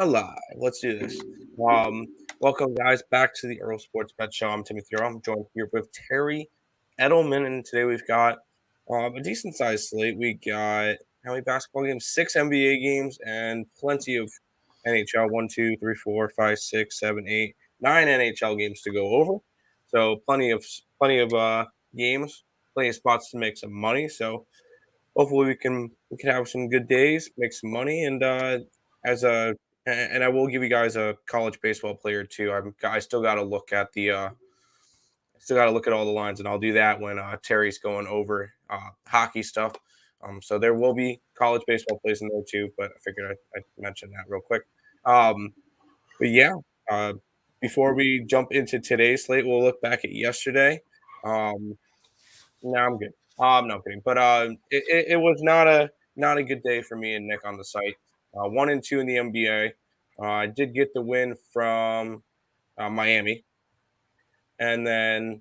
Alive. Let's do this. Um, Welcome, guys, back to the Earle Sports Bet Show. I'm Timothy Earle. I'm joined here with Terry Edelman, and today we've got a decent sized slate. We got how many basketball games? Six NBA games and plenty of NHL. One, two, three, four, five, six, seven, eight, nine NHL games to go over. So plenty of games, plenty of spots to make some money. So hopefully we can have some good days, make some money, and as a and I will give you guys a college baseball player too. I still got to look at still got to look at all the lines, and I'll do that when Terry's going over hockey stuff. So there will be college baseball plays in there too, but I figured I'd mention that real quick. Um, but yeah, uh, before we jump into today's slate, we'll look back at yesterday. Um, no, I'm good. No, I'm kidding. But it was not a good day for me and Nick on the site. 1-2 in the NBA. I did get the win from Miami, and then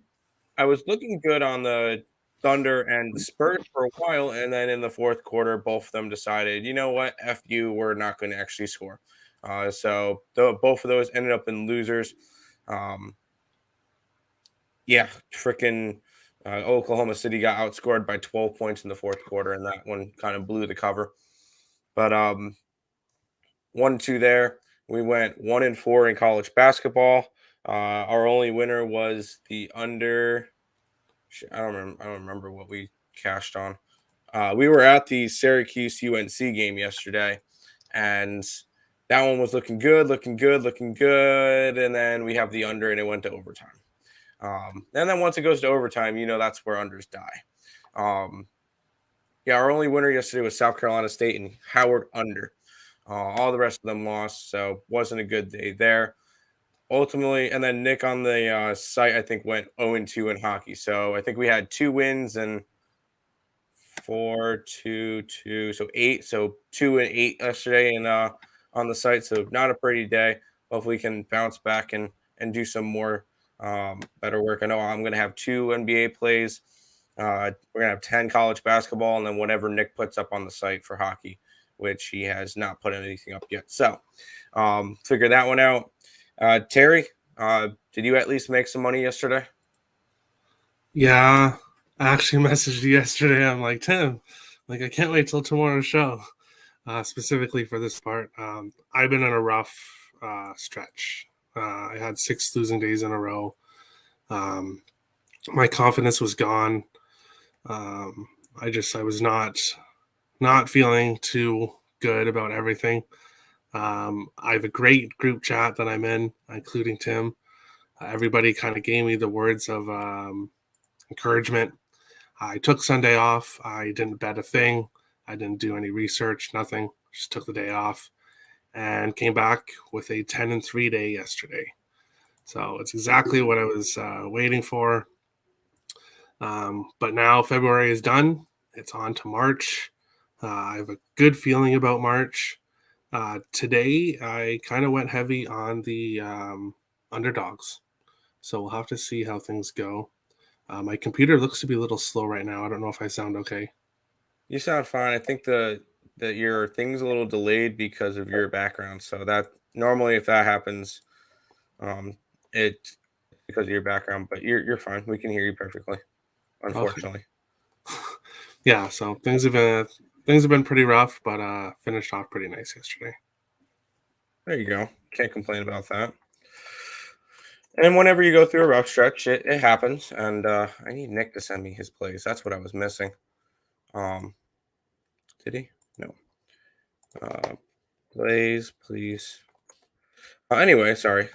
I was looking good on the Thunder and the Spurs for a while, and then in the fourth quarter, both of them decided, you know what, f you, we're not going to actually score. Both of those ended up in losers. Um, Yeah, freaking Oklahoma City got outscored by 12 points in the fourth quarter, and that one kind of blew the cover. But 1-2 there. We went 1-4 in college basketball. Our only winner was the under. I don't remember what we cashed on. We were at the Syracuse UNC game yesterday, and that one was looking good, looking good, looking good. And then we have the under, and it went to overtime. And then once it goes to overtime, that's where unders die. Yeah, our only winner yesterday was South Carolina State and Howard under. All the rest of them lost, so wasn't a good day there. Ultimately, and then Nick on the site, I think, went 0-2 in hockey. So I think we had 2 wins and 4, 2, 2, so 8. So 2 and 8 yesterday and on the site. So not a pretty day. Hopefully we can bounce back and do some more better work. I know I'm going to have 2 NBA plays. We're going to have 10 college basketball, and then whatever Nick puts up on the site for hockey, which he has not put anything up yet. So figure that one out. Terry, did you at least make some money yesterday? Yeah, I actually messaged you yesterday. I'm like, Tim, like I can't wait till tomorrow's show, specifically for this part. I've been in a rough stretch. I had 6 losing days in a row. My confidence was gone. I was not feeling too good about everything. I have a great group chat that I'm in, including Tim. Everybody kind of gave me the words of encouragement. I took Sunday off. I didn't bet a thing. I didn't do any research, nothing. Just took the day off and came back with a 10-3 day yesterday. So it's exactly what I was waiting for. But now February is done. It's on to March. I have a good feeling about March. Today, I kind of went heavy on the underdogs. So we'll have to see how things go. My computer looks to be a little slow right now. I don't know if I sound okay. You sound fine. I think that your thing's a little delayed because of your background. So that normally if that happens, um, it's because of your background. But you're fine. We can hear you perfectly. Okay. Unfortunately, Yeah, so things have been pretty rough, but finished off pretty nice yesterday. there you go. Can't complain about that. And whenever you go through a rough stretch, it happens. And I need Nick to send me his plays. That's what I was missing. Um, did he? No. Uh, plays, please. Anyway, sorry.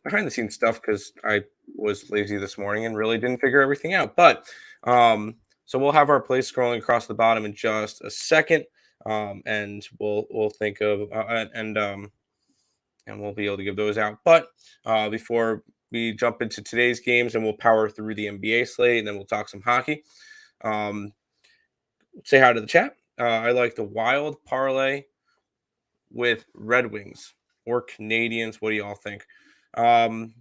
Behind the scenes stuff because I was lazy this morning and really didn't figure everything out. But so we'll have our plays scrolling across the bottom in just a second, and we'll think of and we'll be able to give those out. But before we jump into today's games, and we'll power through the NBA slate, and then we'll talk some hockey. Um, say hi to the chat. I like the Wild parlay with Red Wings or Canadians. What do you all think? Um,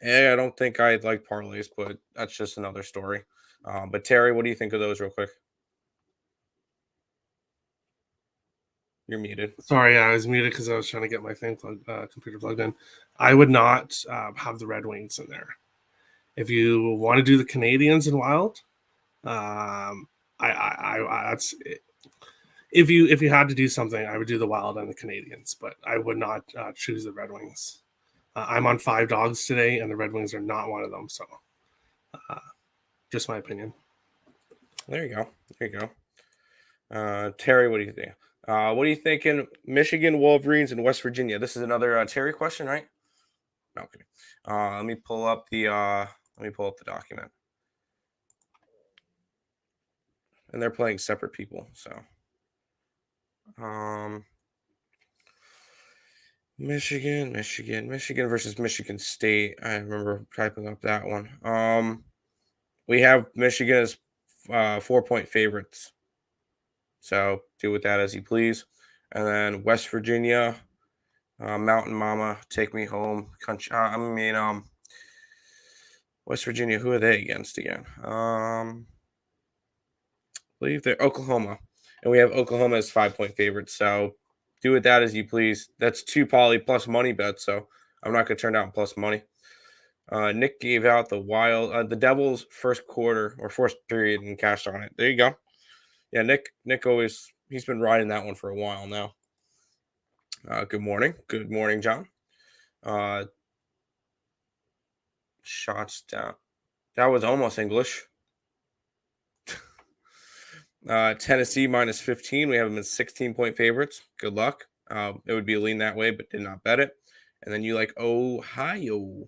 I don't think I like parlays, but that's just another story. But Terry, what do you think of those, real quick? You're muted. Sorry, I was muted because I was trying to get my computer plugged in. I would not have the Red Wings in there. If you want to do the Canadians in Wild, that's if you had to do something, I would do the Wild and the Canadians, but I would not choose the Red Wings. I'm on 5 dogs today, and the Red Wings are not one of them. So, just my opinion. There you go. There you go. Terry, what do you think? What are you thinking? Michigan Wolverines and West Virginia. This is another Terry question, right? No, okay. Let me pull up the document. And they're playing separate people, so Michigan versus Michigan State. I remember typing up that one. We have Michigan as 4-point favorites. So do with that as you please. And then West Virginia, Mountain Mama, take me home. West Virginia. Who are they against again? I believe they're Oklahoma, and we have Oklahoma as 5-point favorites. So do with that as you please. That's 2 poly plus money bets. So I'm not going to turn down plus money. Nick gave out the Devils first quarter or first period and cashed on it. There you go. Yeah, Nick he's been riding that one for a while now. Good morning, John. Shots down. That was almost English. Tennessee minus 15. We have them as 16-point favorites. Good luck. It would be a lean that way, but did not bet it. And then you like Ohio.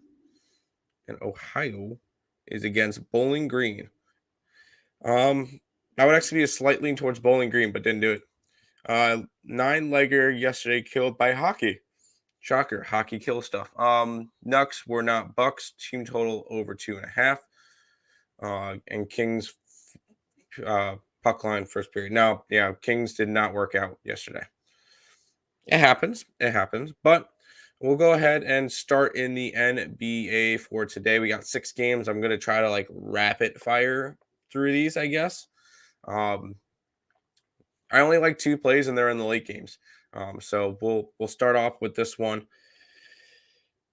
And Ohio is against Bowling Green. That would actually be a slight lean towards Bowling Green, but didn't do it. 9-legger yesterday killed by hockey. Shocker, hockey kill stuff. Nucks were not Bucks. Team total over 2.5. And Kings puck line first period. Now, yeah, Kings did not work out yesterday. It happens. But we'll go ahead and start in the NBA for today. We got 6 games. I'm going to try to rapid fire through these, I guess. I only like 2 plays, and they're in the late games. So we'll start off with this one.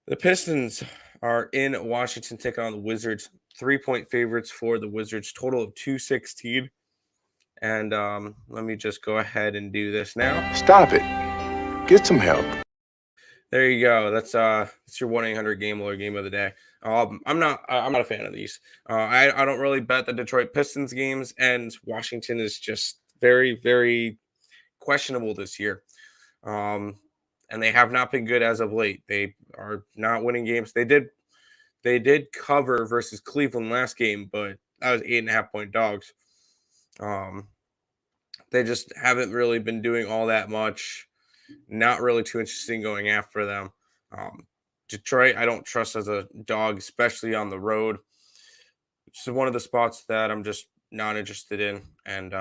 The Pistons are in Washington taking on the Wizards. 3-point favorites for the Wizards. Total of 216. And let me just go ahead and do this now. Stop it. Get some help. There you go. That's your 1-800 game lawyer game of the day. I'm not a fan of these. I don't really bet the Detroit Pistons games, and Washington is just very, very questionable this year. And they have not been good as of late. They are not winning games. They did cover versus Cleveland last game, but that was 8.5-point dogs. They just haven't really been doing all that much. Not really too interesting going after them. Detroit, I don't trust as a dog, especially on the road. It's one of the spots that I'm just not interested in, and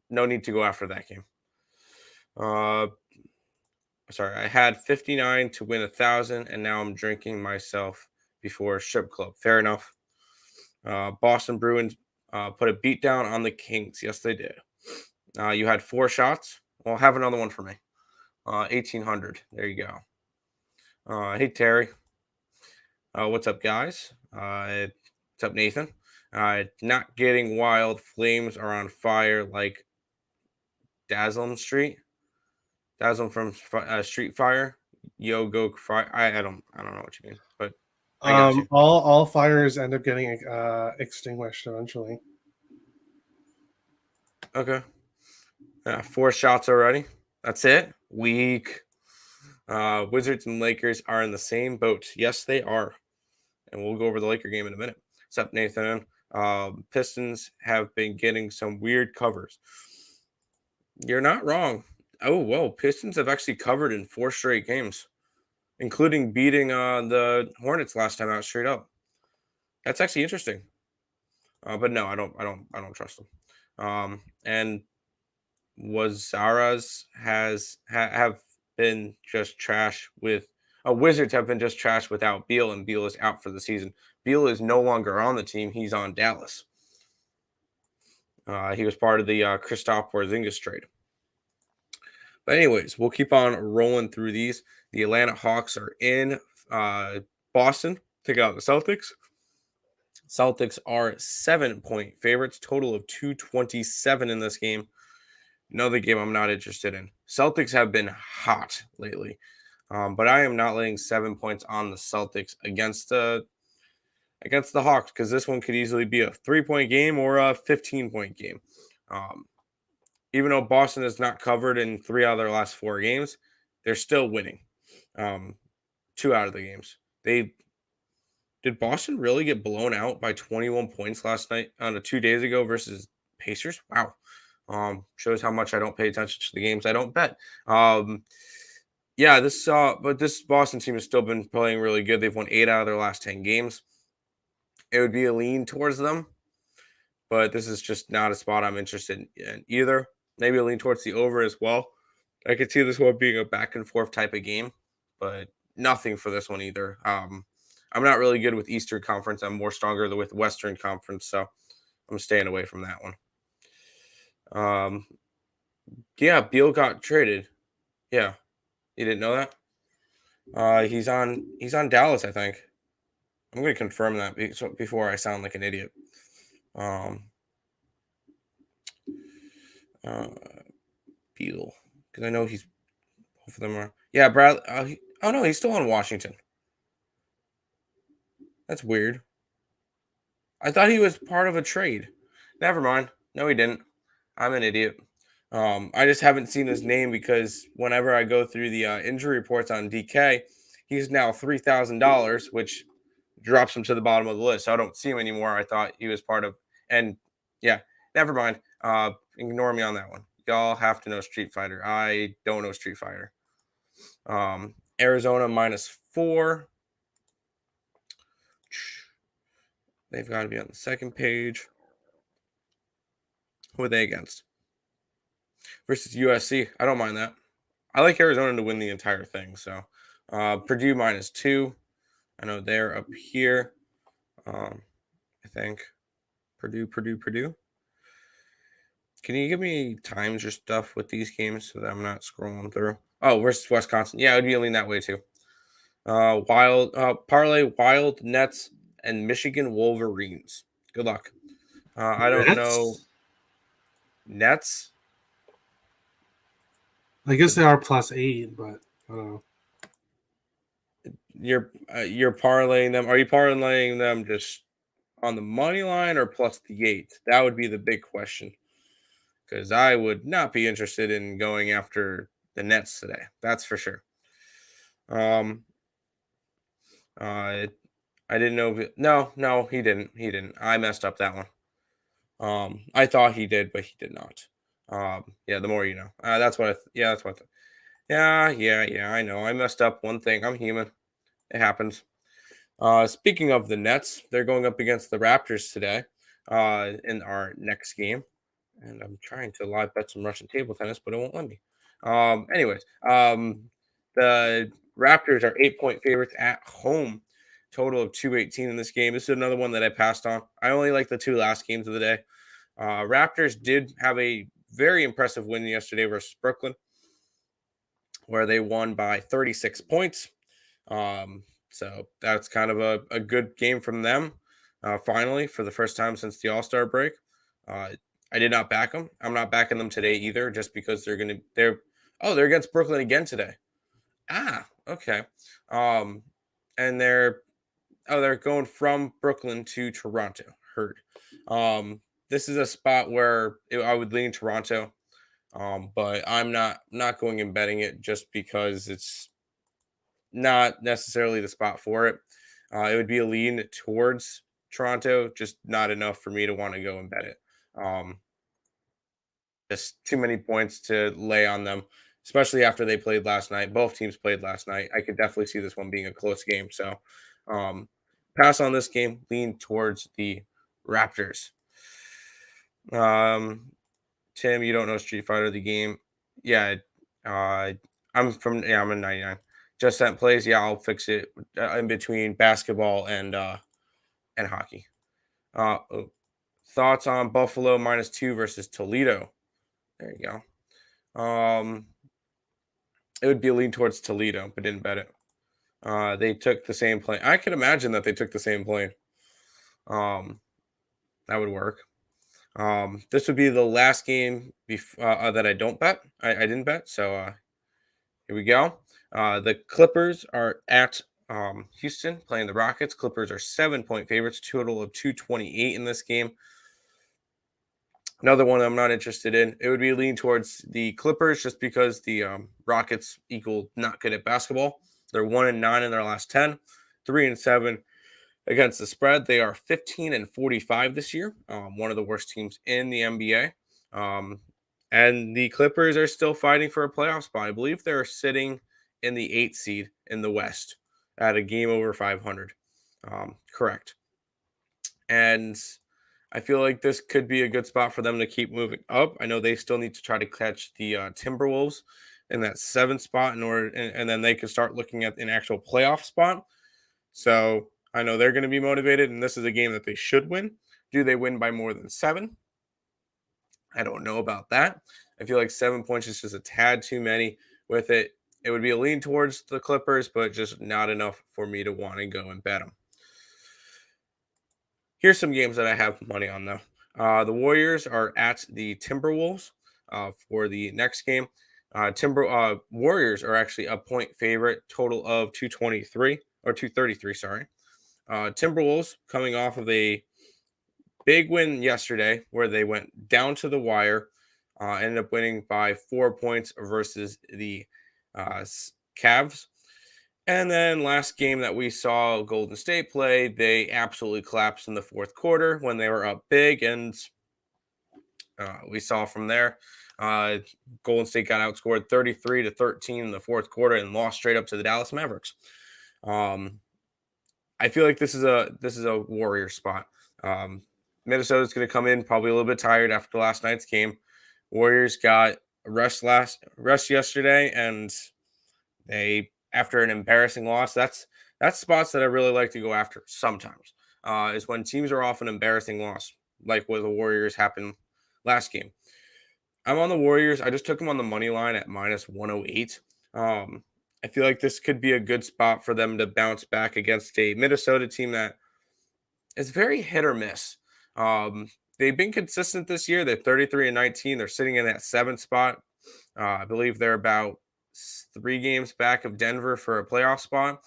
no need to go after that game. Sorry, I had 59 to win 1,000, and now I'm drinking myself before strip club. Fair enough. Boston Bruins put a beat down on the Kings. Yes, they did. You had 4 shots. Well, have another one for me. 1,800. There you go. Hey, Terry. What's up, guys? What's up, Nathan? Not getting wild. Flames are on fire like Dazzlem Street. Dazzlem from Street Fire. Yo, go fire. I don't know what you mean, but I got you. All fires end up getting extinguished eventually. Okay. 4 shots already. That's it. Weak. Wizards and Lakers are in the same boat. Yes, they are. And we'll go over the Laker game in a minute. What's up, Nathan? Pistons have been getting some weird covers. You're not wrong. Oh, whoa. Pistons have actually covered in 4 straight games, including beating the Hornets last time out straight up. That's actually interesting. But no, I don't trust them. And Wazaras have been just trash with Wizards have been just trash without Beal, and Beal is out for the season. Beal is no longer on the team. He's on Dallas. He was part of the Kristaps Porzingis trade. But anyways, we'll keep on rolling through these. The Atlanta Hawks are in Boston, take out the Celtics. Celtics are 7-point favorites, total of 227 in this game. Another game I'm not interested in. Celtics have been hot lately, but I am not laying 7 points on the Celtics against the Hawks because this one could easily be a 3-point game or a 15-point game. Even though Boston has not covered in 3 out of their last 4 games, they're still winning. 2 out of the games. Did Boston really get blown out by 21 points last night 2 days ago versus Pacers? Wow. Shows how much I don't pay attention to the games I don't bet. But this Boston team has still been playing really good. They've won 8 out of their last 10 games. It would be a lean towards them, but this is just not a spot I'm interested in either. Maybe a lean towards the over as well. I could see this one being a back and forth type of game, but nothing for this one either. I'm not really good with Eastern Conference. I'm more stronger with Western Conference, so I'm staying away from that one. Yeah, Beal got traded. Yeah, you didn't know that? He's on Dallas, I think. I'm going to confirm that before I sound like an idiot. Beal, because I know both of them are. Yeah, Brad. Oh no, he's still on Washington. That's weird. I thought he was part of a trade. Never mind. No, he didn't. I'm an idiot. I just haven't seen his name because whenever I go through the injury reports on DK, he's now $3,000, which drops him to the bottom of the list. So I don't see him anymore. I thought he was part of, and yeah, never mind. Ignore me on that one. Y'all have to know Street Fighter. I don't know Street Fighter. Arizona -4. They've got to be on the second page. Who are they against? Versus USC. I don't mind that. I like Arizona to win the entire thing. So Purdue -2. I know they're up here. I think Purdue. Can you give me times or stuff with these games so that I'm not scrolling through? Oh, versus Wisconsin. Yeah, I'd be leaning that way too. Parlay Wild Nets and Michigan Wolverines. Good luck. I don't know. Nets. I guess they are +8, but I don't know. You're parlaying them. Are you parlaying them just on the money line or plus the 8? That would be the big question. Because I would not be interested in going after the Nets today. That's for sure. I didn't know. No, he didn't. He didn't. I messed up that one. I thought he did, but he did not. Yeah, the more you know. That's what. That's what. Yeah. I know. I messed up one thing. I'm human. It happens. Speaking of the Nets, they're going up against the Raptors today. In our next game, and I'm trying to live bet some Russian table tennis, but it won't let me. Anyways, the Raptors are 8-point favorites at home. Total of 218 in this game. This is another one that I passed on. I only like the 2 last games of the day. Raptors did have a very impressive win yesterday versus Brooklyn, where they won by 36 points. So that's kind of a good game from them. Finally, for the first time since the All-Star break. I did not back them. I'm not backing them today either, just because they're against Brooklyn again today. Okay. And they're going from Brooklyn to Toronto. Heard. This is a spot where I would lean Toronto. But I'm not going and betting it just because it's not necessarily the spot for it. It would be a lean towards Toronto, just not enough for me to want to go and bet it. Just too many points to lay on them, especially after they played last night. Both teams played last night. I could definitely see this one being a close game. So pass on this game, lean towards the Raptors. Tim, you don't know Street Fighter the game. Yeah, I'm I'm in 99. Just sent plays. Yeah, I'll fix it in between basketball and hockey. Thoughts on Buffalo -2 versus Toledo? There you go. It would be a lean towards Toledo, but didn't bet it. They took the same plane. I can imagine that they took the same plane. That would work. This would be the last game that I don't bet. I didn't bet. So here we go. The Clippers are at Houston playing the Rockets. Clippers are 7-point favorites, total of 228 in this game. Another one I'm not interested in. It would be lean towards the Clippers just because the Rockets equal not good at basketball. They're 1-9 in their last 10, 3-7 against the spread. They are 15-45 this year. One of the worst teams in the NBA. And the Clippers are still fighting for a playoff spot. I believe they're sitting in the 8th seed in the West at a game over 500. Correct. And I feel like this could be a good spot for them to keep moving up. I know they still need to try to catch the Timberwolves in that 7th spot in order, and then they can start looking at an actual playoff spot. So I know they're going to be motivated, and this is a game that they should win. Do they win by more than 7? I don't know about that. I feel like 7 points is just a tad too many with it. It would be a lean towards the Clippers, but just not enough for me to want to go and bet them. Here's some games that I have money on, though. The Warriors are at the Timberwolves for the next game. Warriors are actually a point favorite, total of 223 or 233. Sorry. Timberwolves coming off of a big win yesterday where they went down to the wire, ended up winning by 4 points versus the Cavs. And then last game that we saw Golden State play, they absolutely collapsed in the fourth quarter when they were up big. And we saw from there, Golden State got outscored 33-13 in the fourth quarter and lost straight up to the Dallas Mavericks. I feel like this is a Warrior spot. Minnesota's going to come in probably a little bit tired after last night's game. Warriors got rest yesterday, and they, after an embarrassing loss, that's spots that I really like to go after sometimes. Is when teams are off an embarrassing loss, like what the Warriors happened last game. I'm on the Warriors. I just took them on the money line at -108. I feel like this could be a good spot for them to bounce back against a Minnesota team that is very hit or miss. They've been consistent this year. They're 33-19. They're sitting in that 7th spot. I believe they're about 3 games back of Denver for a playoff spot.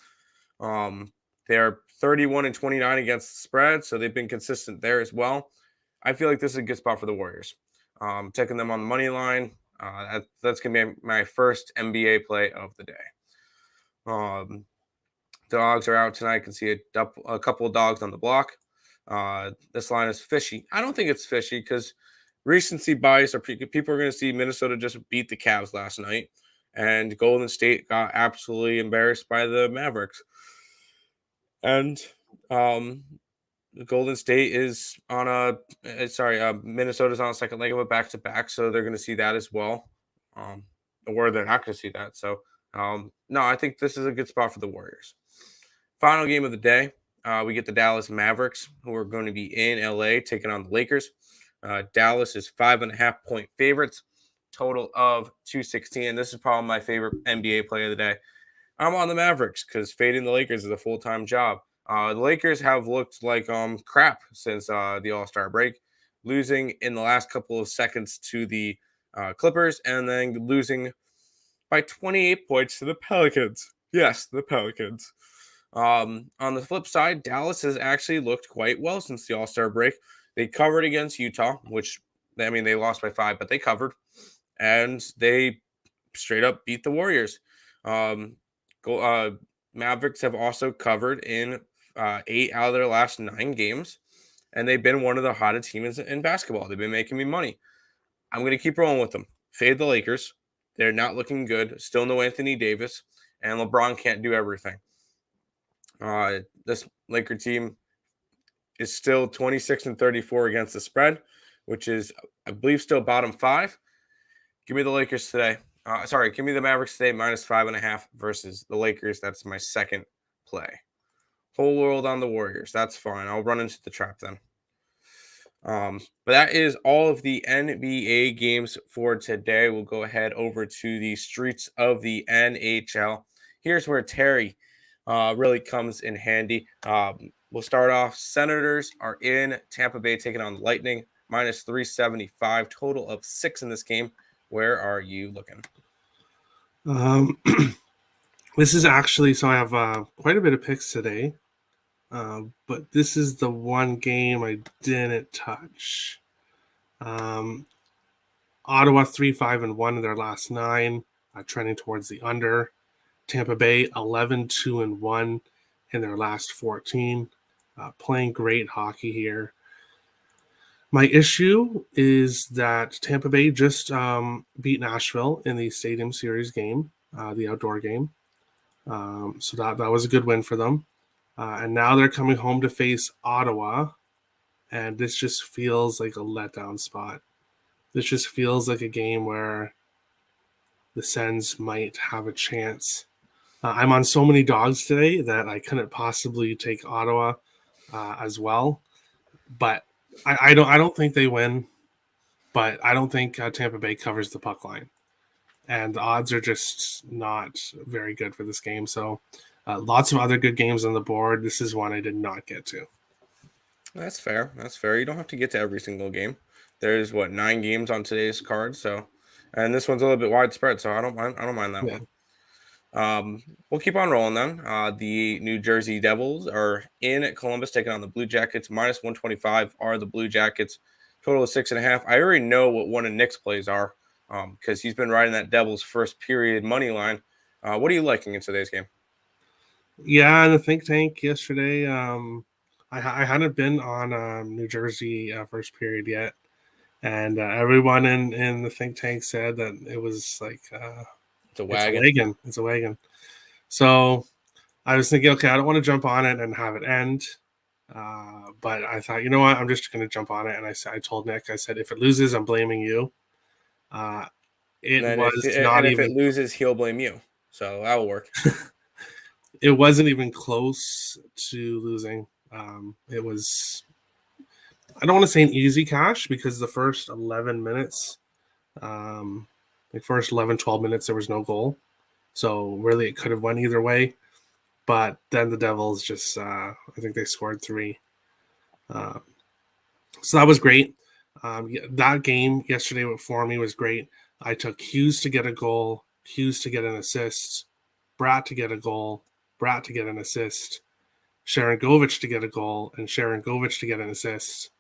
They're 31-29 against the spread, so they've been consistent there as well. I feel like this is a good spot for the Warriors. Taking them on the money line. That's going to be my first NBA play of the day. Dogs are out tonight. I can see a couple of dogs on the block. This line is fishy. I don't think it's fishy because recency bias, or people are going to see Minnesota just beat the Cavs last night, and Golden State got absolutely embarrassed by the Mavericks. And Golden State is on Minnesota's on a second leg of a back-to-back, so they're going to see that as well. Or they're not going to see that. So, no, I think this is a good spot for the Warriors. Final game of the day, we get the Dallas Mavericks, who are going to be in LA taking on the Lakers. Dallas is 5.5-point favorites, total of 216. And this is probably my favorite NBA play of the day. I'm on the Mavericks because fading the Lakers is a full-time job. The Lakers have looked like crap since the All-Star break, losing in the last couple of seconds to the Clippers and then losing by 28 points to the Pelicans. Yes, the Pelicans. On the flip side, Dallas has actually looked quite well since the All-Star break. They covered against Utah, which, they lost by 5, but they covered. And they straight up beat the Warriors. Mavericks have also covered in 8 out of their last 9 games. And they've been one of the hottest teams in basketball. They've been making me money. I'm going to keep rolling with them. Fade the Lakers. They're not looking good. Still no Anthony Davis. And LeBron can't do everything. This Laker team is still 26-34 against the spread, which is, I believe, still bottom 5. Give me the Lakers today. Give me the Mavericks today, -5.5 versus the Lakers. That's my second play. Whole world on the Warriors. That's fine. I'll run into the trap then. But that is all of the NBA games for today. We'll go ahead over to the streets of the NHL. Here's where Terry really comes in handy. We'll start off. Senators are in Tampa Bay taking on Lightning, minus 375, total of 6 in this game. Where are you looking? This is actually, so I have quite a bit of picks today. But this is the one game I didn't touch. Ottawa 3-5-1 in their last 9, trending towards the under. Tampa Bay 11-2-1 in their last 14, playing great hockey here. My issue is that Tampa Bay just beat Nashville in the Stadium Series game, the outdoor game. So that was a good win for them. And now they're coming home to face Ottawa, and this just feels like a letdown spot. This just feels like a game where the Sens might have a chance. I'm on so many dogs today that I couldn't possibly take Ottawa as well, but I don't think they win. But I don't think Tampa Bay covers the puck line, and the odds are just not very good for this game. So lots of other good games on the board. This is one I did not get to. That's fair. That's fair. You don't have to get to every single game. There's 9 games on today's card, so and this one's a little bit widespread, so I don't mind that one. We'll keep on rolling then. The New Jersey Devils are in Columbus taking on the Blue Jackets. Minus 125 are the Blue Jackets. Total of 6.5. I already know what one of Nick's plays are because he's been riding that Devils first period money line. What are you liking in today's game? Yeah, in the think tank yesterday, I hadn't been on New Jersey first period yet, and everyone in the think tank said that it was like it's a wagon. It's a wagon. So I was thinking, okay, I don't want to jump on it and have it end. But I thought, you know what, I'm just going to jump on it. And I told Nick, I said, if it loses, I'm blaming you. If it loses, he'll blame you. So that will work. It wasn't even close to losing. It was, I don't want to say an easy cash because the first 11 minutes, the first 11, 12 minutes, there was no goal. So really it could have went either way. But then the Devils just, I think they scored 3. So that was great. That game yesterday for me was great. I took Hughes to get a goal, Hughes to get an assist, Bratt to get a goal, Bratt to get an assist, Sharon Govich to get a goal, and Sharon Govich to get an assist.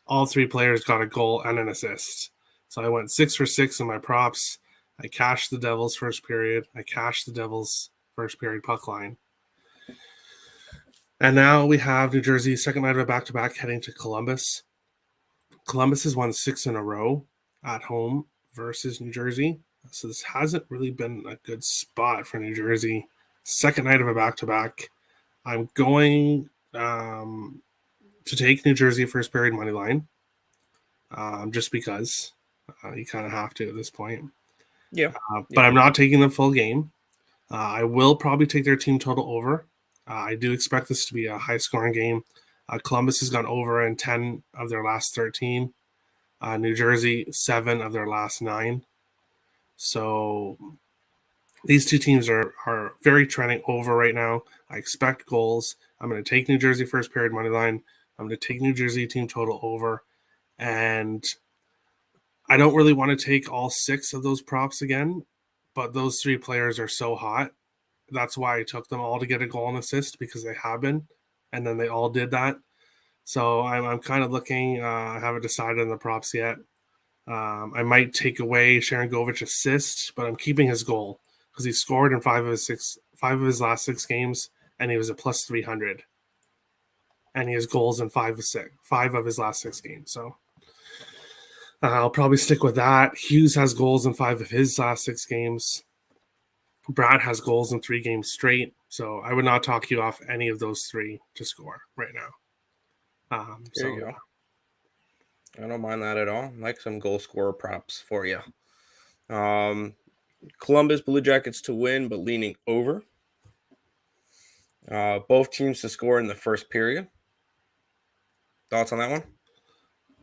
All 3 players got a goal and an assist. So I went 6 for 6 in my props. I cashed the Devils first period. I cashed the Devils first period puck line. And now we have New Jersey, second night of a back-to-back, heading to Columbus. Columbus has won 6 in a row at home versus New Jersey. So this hasn't really been a good spot for New Jersey. Second night of a back-to-back. I'm going to take New Jersey first period money line just because you kind of have to at this point. Yeah. But I'm not taking the full game. I will probably take their team total over. I do expect this to be a high-scoring game. Columbus has gone over in 10 of their last 13. New Jersey, 7 of their last 9. So these 2 teams are very trending over right now. I expect goals. I'm going to take New Jersey first period money line. I'm going to take New Jersey team total over. And I don't really want to take all 6 of those props again, but those 3 players are so hot. That's why I took them all to get a goal and assist because they have been, and then they all did that. So I'm kind of looking. I haven't decided on the props yet. I might take away Sharon Govich assist, but I'm keeping his goal because he scored in 5 of his last 6 games, and he was a plus 300. And he has goals in 5 of his last 6 games. So I'll probably stick with that. Hughes has goals in 5 of his last 6 games. Brad has goals in 3 games straight, so I would not talk you off any of those 3 to score right now. There you go. I don't mind that at all. I like some goal scorer props for you. Columbus Blue Jackets to win, but leaning over. Both teams to score in the first period. Thoughts on that one?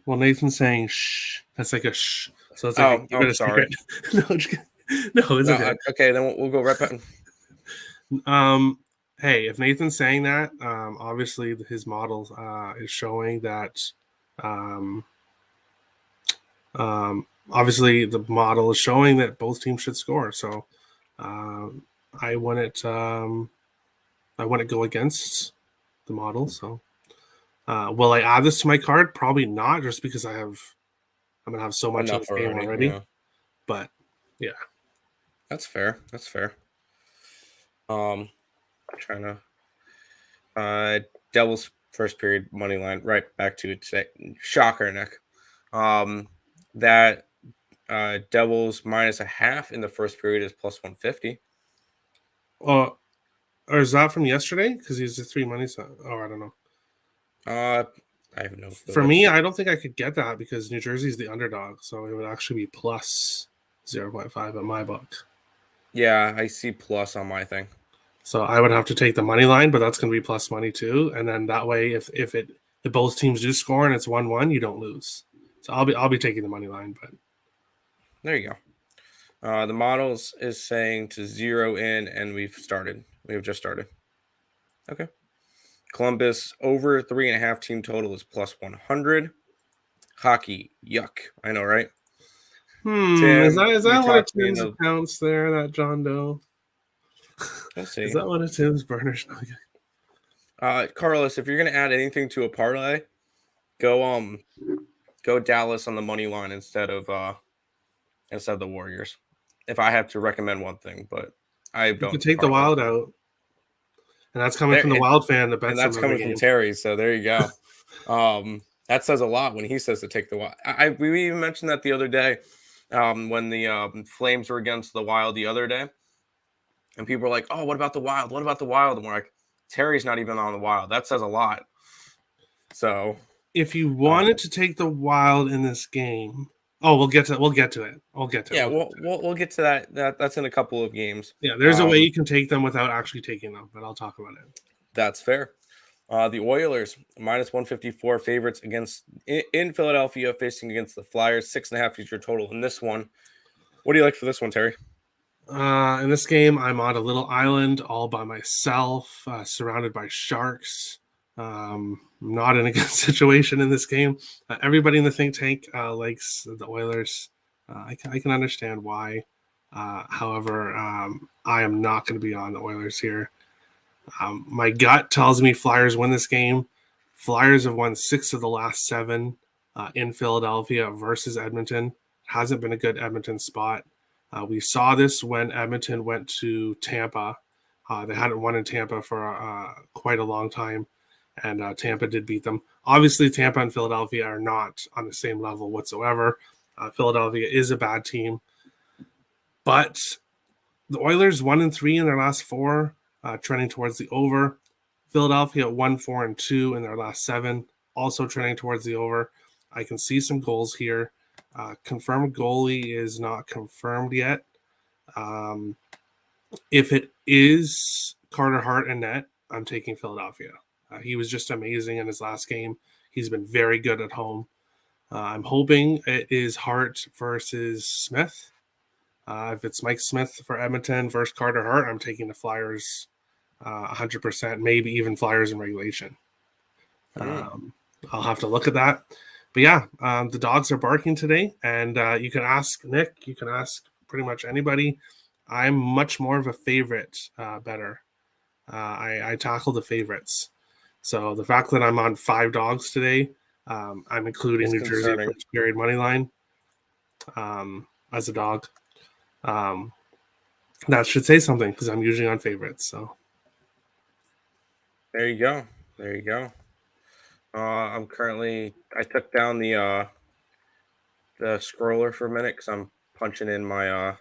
Well, Nathan's saying shh. That's like a shh. So it's like I'm sorry. No, it's okay. Okay, then we'll go right back. Hey, if Nathan's saying that, obviously his model is showing that. Obviously the model is showing that both teams should score. So I wouldn't go against the model. So will I add this to my card? Probably not, just because I'm gonna have so much of Enough this game already. Yeah. But yeah, that's fair. Trying to Devils first period money line right back to it. Shocker, Nick. That Devils minus a half in the first period is plus 150. or is that from yesterday? Because he's the 3 money. Oh, I don't know. I have no clue. For me, I don't think I could get that because New Jersey's the underdog, so it would actually be plus 0.5 at my book. Yeah, I see plus on my thing. So I would have to take the money line, but that's going to be plus money too. And then that way, if both teams do score and it's 1-1, you don't lose. So I'll be taking the money line. But there you go. The models is saying to 0 in, and we have just started. Okay. Columbus over 3.5 team total is plus 100. Hockey, yuck. I know, right? Tim, is that one of Tim's accounts there? That John Doe. Let's see. Is that one of Tim's burners? Carlos, if you're gonna add anything to a parlay, go Dallas on the money line instead of the Warriors. If I have to recommend one thing, but I don't. You could take the Wild out, and that's coming from the Wild fan that bets. And that's coming from Terry. So there you go. That says a lot when he says to take the Wild. We even mentioned that the other day when the Flames were against the Wild the other day, and people were like, "Oh, what about the Wild? What about the Wild?" And we're like, "Terry's not even on the Wild." That says a lot. So if you wanted to take the Wild in this game. Oh, we'll get to it. We'll get to it. We'll get to that. That's in a couple of games. Yeah, there's a way you can take them without actually taking them, but I'll talk about it. That's fair. The Oilers minus 154 favorites in Philadelphia, facing against the Flyers. 6.5 future total in this one. What do you like for this one, Terry? In this game, I'm on a little island all by myself, surrounded by sharks. Not in a good situation in this game. Everybody in the think tank likes the Oilers. I can understand why. However, I am not going to be on the Oilers here. My gut tells me Flyers win this game. Flyers have won 6 of the last 7 in Philadelphia versus Edmonton. Hasn't been a good Edmonton spot. We saw this when Edmonton went to Tampa. They hadn't won in Tampa for quite a long time, and Tampa did beat them. Obviously, Tampa and Philadelphia are not on the same level whatsoever. Philadelphia is a bad team, but the Oilers 1-3 in their last 4, trending towards the over. Philadelphia 1-4-2 in their last 7, also trending towards the over. I can see some goals here. Confirmed goalie is not confirmed yet. If it is Carter Hart and net, I'm taking Philadelphia. He was just amazing in his last game. He's been very good at home. I'm hoping it is Hart versus Smith. If it's Mike Smith for Edmonton versus Carter Hart, I'm taking the Flyers 100%, maybe even Flyers in regulation. I'll have to look at that. But yeah, the dogs are barking today, and you can ask Nick, you can ask pretty much anybody. I'm much more of a favorite bettor. I tackle the favorites. So the fact that I'm on 5 dogs today, I'm including New Jersey first period money line as a dog. That should say something because I'm usually on favorites. So there you go. I took down the scroller for a minute because I'm punching in my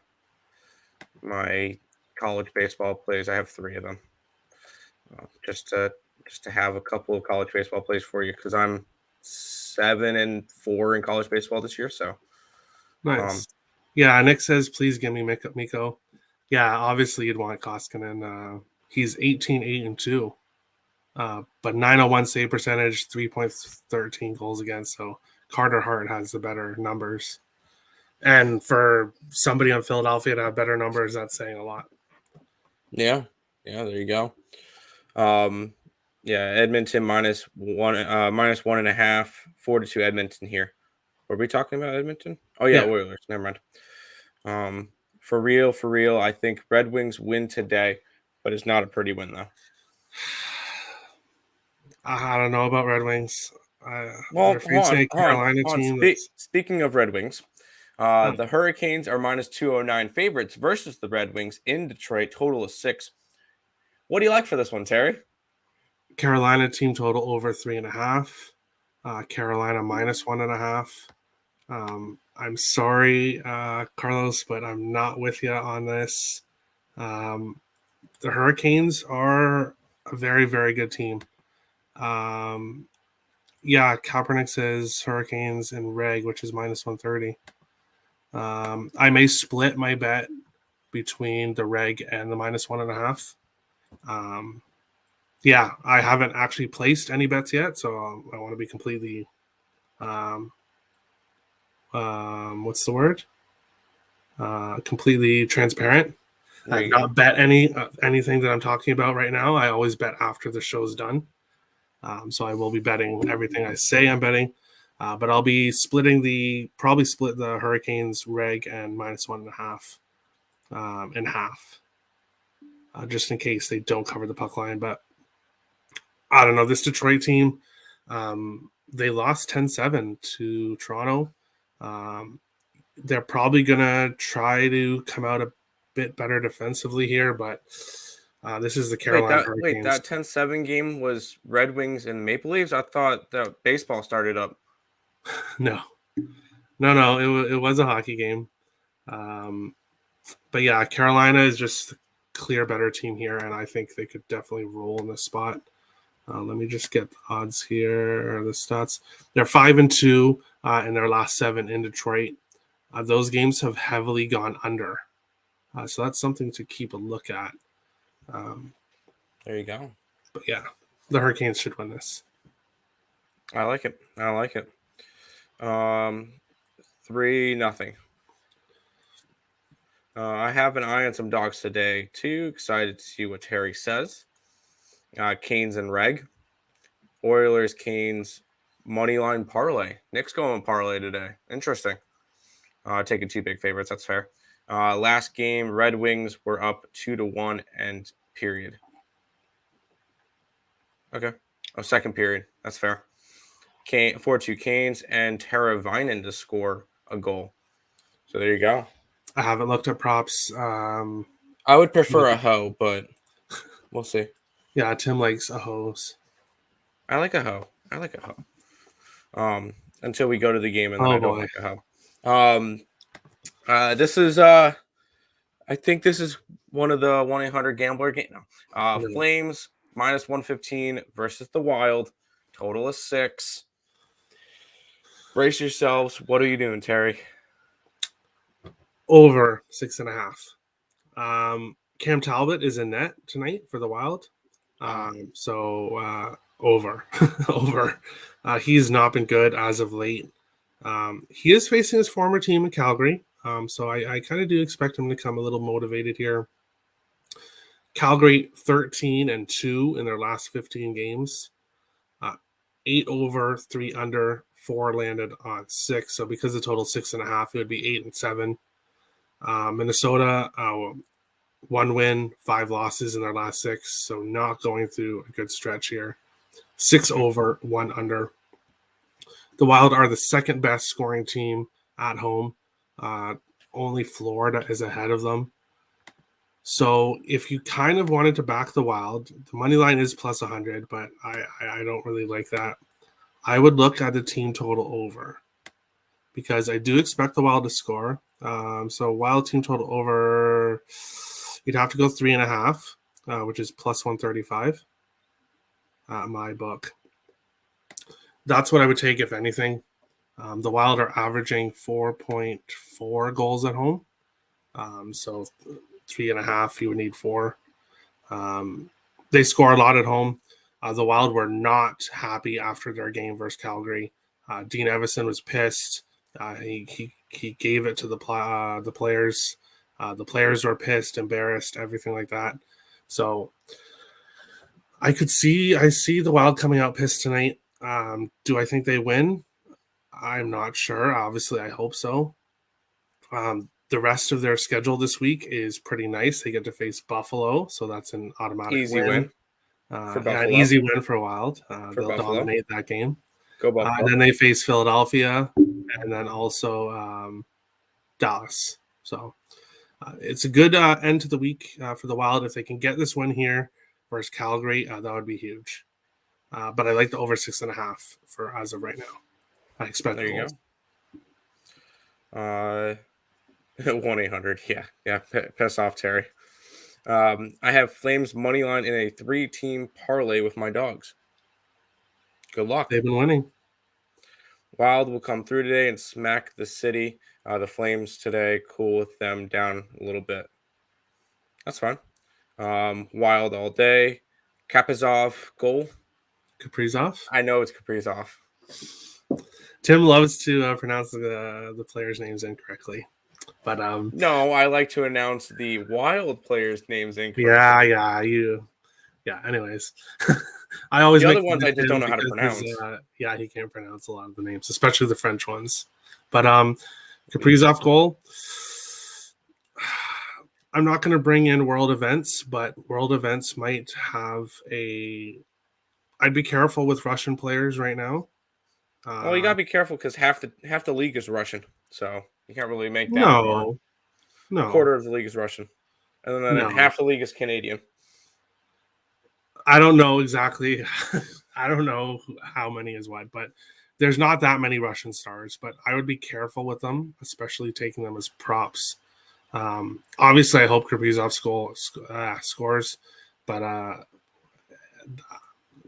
my college baseball plays. I have 3 of them. Just to have a couple of college baseball plays for you because I'm 7-4 in college baseball this year. So nice. Yeah, Nick says, please give me Mikko. Yeah, obviously you'd want Koskinen. He's 18-8-2. But 901 save percentage, 3.13 goals against. So Carter Hart has the better numbers. And for somebody on Philadelphia to have better numbers, that's saying a lot. Yeah, there you go. Yeah, Edmonton minus 1.5, 4-2 Edmonton here. Were we talking about Edmonton? Oh yeah, Yeah. Oilers. Never mind. For real, I think Red Wings win today, but it's not a pretty win though. I don't know about Red Wings. Well, They're facing a Carolina hold on. team that's Speaking of Red Wings, the Hurricanes are minus 209 favorites versus the Red Wings in Detroit. Total of 6. What do you like for this one, Terry? Carolina team total over 3.5. Carolina minus 1.5. I'm sorry, Carlos, but I'm not with you on this. The Hurricanes are a very, very good team. Kaepernick says Hurricanes and Reg, which is minus 130. I may split my bet between the Reg and the minus 1.5. I haven't actually placed any bets yet, so I want to be completely what's the word? Completely transparent. I've not bet anything that I'm talking about right now. I always bet after the show's done. So I will be betting everything I say I'm betting. But I'll be probably split the Hurricanes reg and minus 1.5 in half. Just in case they don't cover the puck line. But I don't know. This Detroit team, they lost 10-7 to Toronto. They're probably going to try to come out a bit better defensively here, but this is the Carolina Hurricanes. That 10-7 game was Red Wings and Maple Leafs? I thought that baseball started up. No. It was a hockey game. But yeah, Carolina is just a clear better team here, and I think they could definitely roll in this spot. Let me just get the odds here, or the stats. They're 5-2 in their last 7 in Detroit. Those games have heavily gone under. So that's something to keep a look at. There you go. But yeah, the Hurricanes should win this. I like it. 3-0. I have an eye on some dogs today, too. Excited to see what Terry says. Canes and Reg. Oilers, Canes, moneyline parlay. Nick's going parlay today. Interesting. Taking 2 big favorites. That's fair. Last game, Red Wings were up 2-1 and period. Okay. Second period. That's fair. 4-2 Canes and Teravainen to score a goal. So there you go. I haven't looked at props. I would prefer a hoe, but we'll see. Yeah, Tim likes a hose. I like a hoe. Until we go to the game, and then I don't like a hoe. This is I think this is one of the 1-800 gambler game. Flames minus 115 versus the Wild. Total of 6. Brace yourselves. What are you doing, Terry? Over 6.5. Cam Talbot is in net tonight for the Wild. Over. He's not been good as of late. He is facing his former team in Calgary. So I kind of do expect him to come a little motivated here. Calgary 13-2 in their last 15 games. 8 over, 3 under, 4 landed on 6. So because the total 6.5, it would be 8-7. Minnesota, 1 win, 5 losses in their last 6. So not going through a good stretch here. 6 over, 1 under. The Wild are the second best scoring team at home. Only Florida is ahead of them. So if you kind of wanted to back the Wild, the money line is plus 100, but I don't really like that. I would look at the team total over because I do expect the Wild to score. So Wild team total over, you'd have to go 3.5, which is plus 135 at my book. That's what I would take if anything. The Wild are averaging 4.4 goals at home. So 3.5, you would need 4. They score a lot at home. The Wild were not happy after their game versus Calgary. Dean Evison was pissed. He gave it to the players. The players were pissed, embarrassed, everything like that. So I see the Wild coming out pissed tonight. Do I think they win? I'm not sure. Obviously, I hope so. The rest of their schedule this week is pretty nice. They get to face Buffalo, so that's an automatic Easy win for Yeah, an Buffalo. easy win for Wild. For They'll Buffalo. dominate that game. Go Buffalo. Then they face Philadelphia, and then also Dallas. So it's a good end to the week for the Wild. If they can get this win here versus Calgary, that would be huge. But I like the over 6.5 for as of right now. I expect There you goals. go. 1-800. Yeah. Piss off, Terry. I have Flames money line in a 3-team parlay with my dogs. Good luck. They've been winning. Wild will come through today and smack the city. The Flames today, cool with them down a little bit. That's fine. Wild all day. Kaprizov goal. Kaprizov. I know it's Kaprizov. Tim loves to pronounce the players' names incorrectly, but no, I like to announce the Wild players' names incorrectly. Yeah. Anyways, I always the make other ones I just don't know how to pronounce. He can't pronounce a lot of the names, especially the French ones. But Kaprizov goal. I'm not going to bring in world events, but world events might have I'd be careful with Russian players right now. Well, you gotta be careful because half the league is Russian, so you can't really make that. No. A quarter of the league is Russian, and then half the league is Canadian. I don't know exactly. I don't know how many is what, but there's not that many Russian stars. But I would be careful with them, especially taking them as props. Obviously, I hope Kaprizov scores, but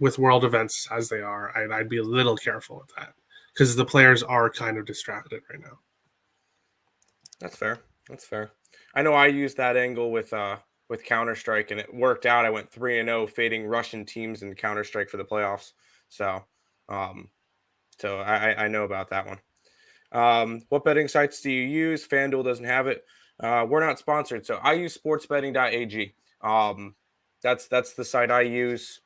with world events as they are, I'd be a little careful with that because the players are kind of distracted right now. That's fair. I know I used that angle with Counter-Strike, and it worked out. I went 3-0 fading Russian teams in Counter-Strike for the playoffs. So, I know about that one. What betting sites do you use? FanDuel doesn't have it. We're not sponsored, so I use sportsbetting.ag. That's the site I use.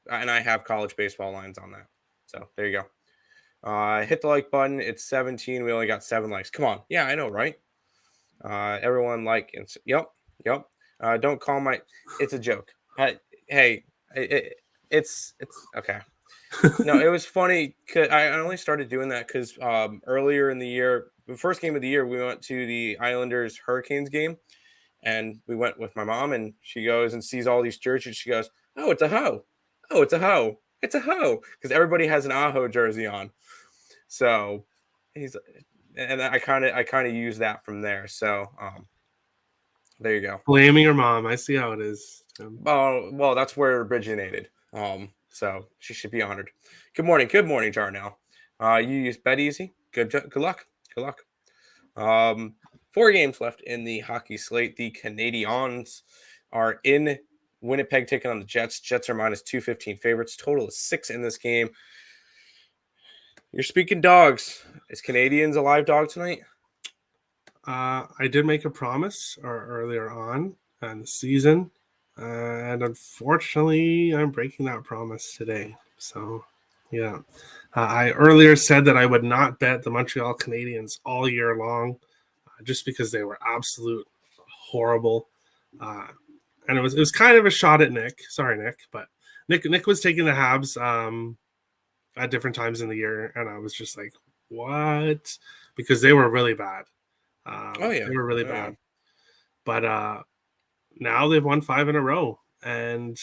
And I have college baseball lines on that. So there you go. Hit the like button. It's 17. We only got 7 likes. Come on. Yeah, I know, right? Everyone like and yep. Don't call my. It's a joke. Hey, it's okay. No, it was funny because I only started doing that because earlier in the year, the first game of the year, we went to the Islanders Hurricanes game, and we went with my mom, and she goes and sees all these jerseys. She goes, "Oh, it's a hoe! Oh, it's a hoe! It's a hoe!" Because everybody has an Aho jersey on. So and I kind of use that from there. So there you go. Blaming your mom. I see how it is. Oh, well, that's where it originated. So she should be honored. Good morning, Jarnell. You use Bet Easy. Good luck. 4 games left in the hockey slate. The Canadiens are in Winnipeg taking on the Jets. Jets are minus 215 favorites. Total is 6 in this game. You're speaking dogs. Is Canadiens a live dog tonight? I did make a promise earlier on in the season, and unfortunately, I'm breaking that promise today. So, yeah. I earlier said that I would not bet the Montreal Canadiens all year long just because they were absolute horrible. And it was kind of a shot at Nick. Sorry, Nick. But Nick was taking the Habs at different times in the year, and I was just like, what? Because they were really bad. They were really bad. But now they've won 5 in a row, and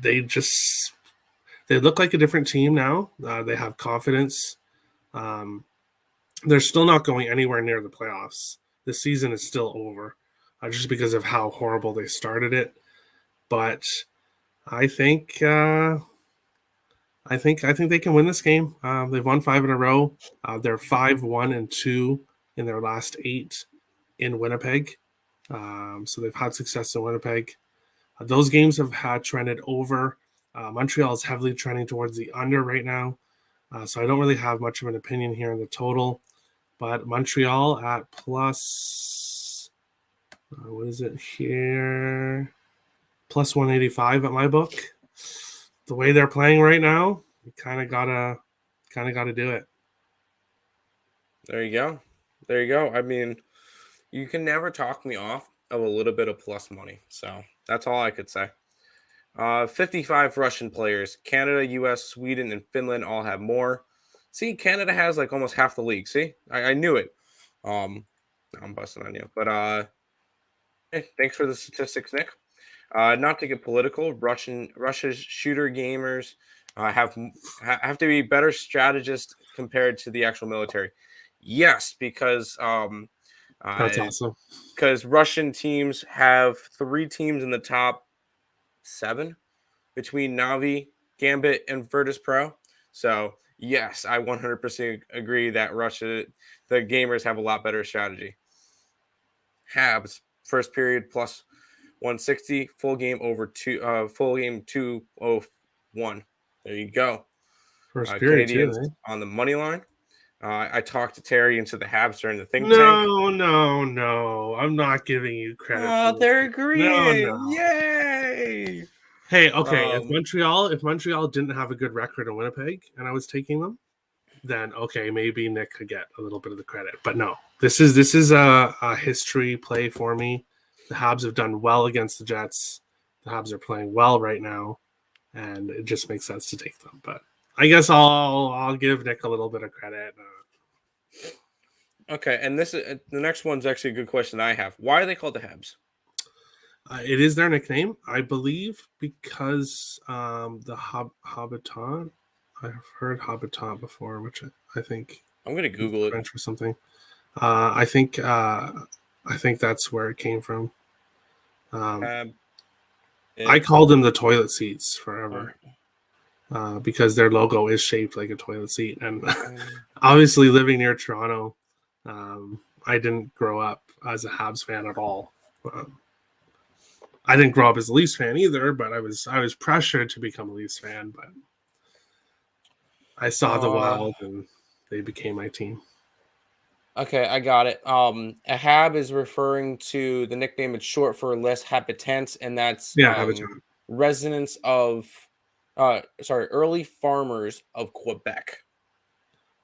they look like a different team now. They have confidence. They're still not going anywhere near the playoffs. The season is still over, just because of how horrible they started it. But I think they can win this game. They've won 5 in a row. They're 5-1-2 in their last 8 in Winnipeg. So they've had success in Winnipeg. Those games have trended over Montreal is heavily trending towards the under right now. So I don't really have much of an opinion here in the total. But Montreal at plus, what is it here? Plus 185 at my book. The way they're playing right now, you kind of gotta do it. There you go. There you go. I mean, you can never talk me off of a little bit of plus money. So that's all I could say. 55 Russian players. Canada, US, Sweden, and Finland all have more. See, Canada has like almost half the league. See, I knew it. I'm busting on you. But hey, thanks for the statistics, Nick. Not to get political, Russia's shooter gamers have to be better strategists compared to the actual military. Yes, because That's awesome. because Russian teams have 3 teams in the top 7 between Navi, Gambit, and Virtus Pro. So yes, I 100% agree that the gamers have a lot better strategy. Habs first period plus 160, full game 201. There you go. First period, Canadians too, eh? on the money line. I talked to Terry into the Habs during the think tank. No. I'm not giving you credit for They're this. agreeing. No. Yay! Hey, okay. If Montreal didn't have a good record in Winnipeg and I was taking them, then okay, maybe Nick could get a little bit of the credit. But no, this is a history play for me. The Habs have done well against the Jets. The Habs are playing well right now, and it just makes sense to take them. But I guess I'll give Nick a little bit of credit. Okay, and this is the next one's actually a good question I have. Why are they called the Habs? It is their nickname, I believe, because the Habitant. I've heard Habitant before, which I think I'm gonna Google French it. or something. I think that's where it came from. I called them the toilet seats forever because their logo is shaped like a toilet seat. And obviously, living near Toronto, I didn't grow up as a Habs fan at all. I didn't grow up as a Leafs fan either, but I was pressured to become a Leafs fan. But I saw the Wild, and they became my team. Okay, I got it. A hab is referring to the nickname. It's short for les habitants, and that's Habitant. residents of, early farmers of Quebec.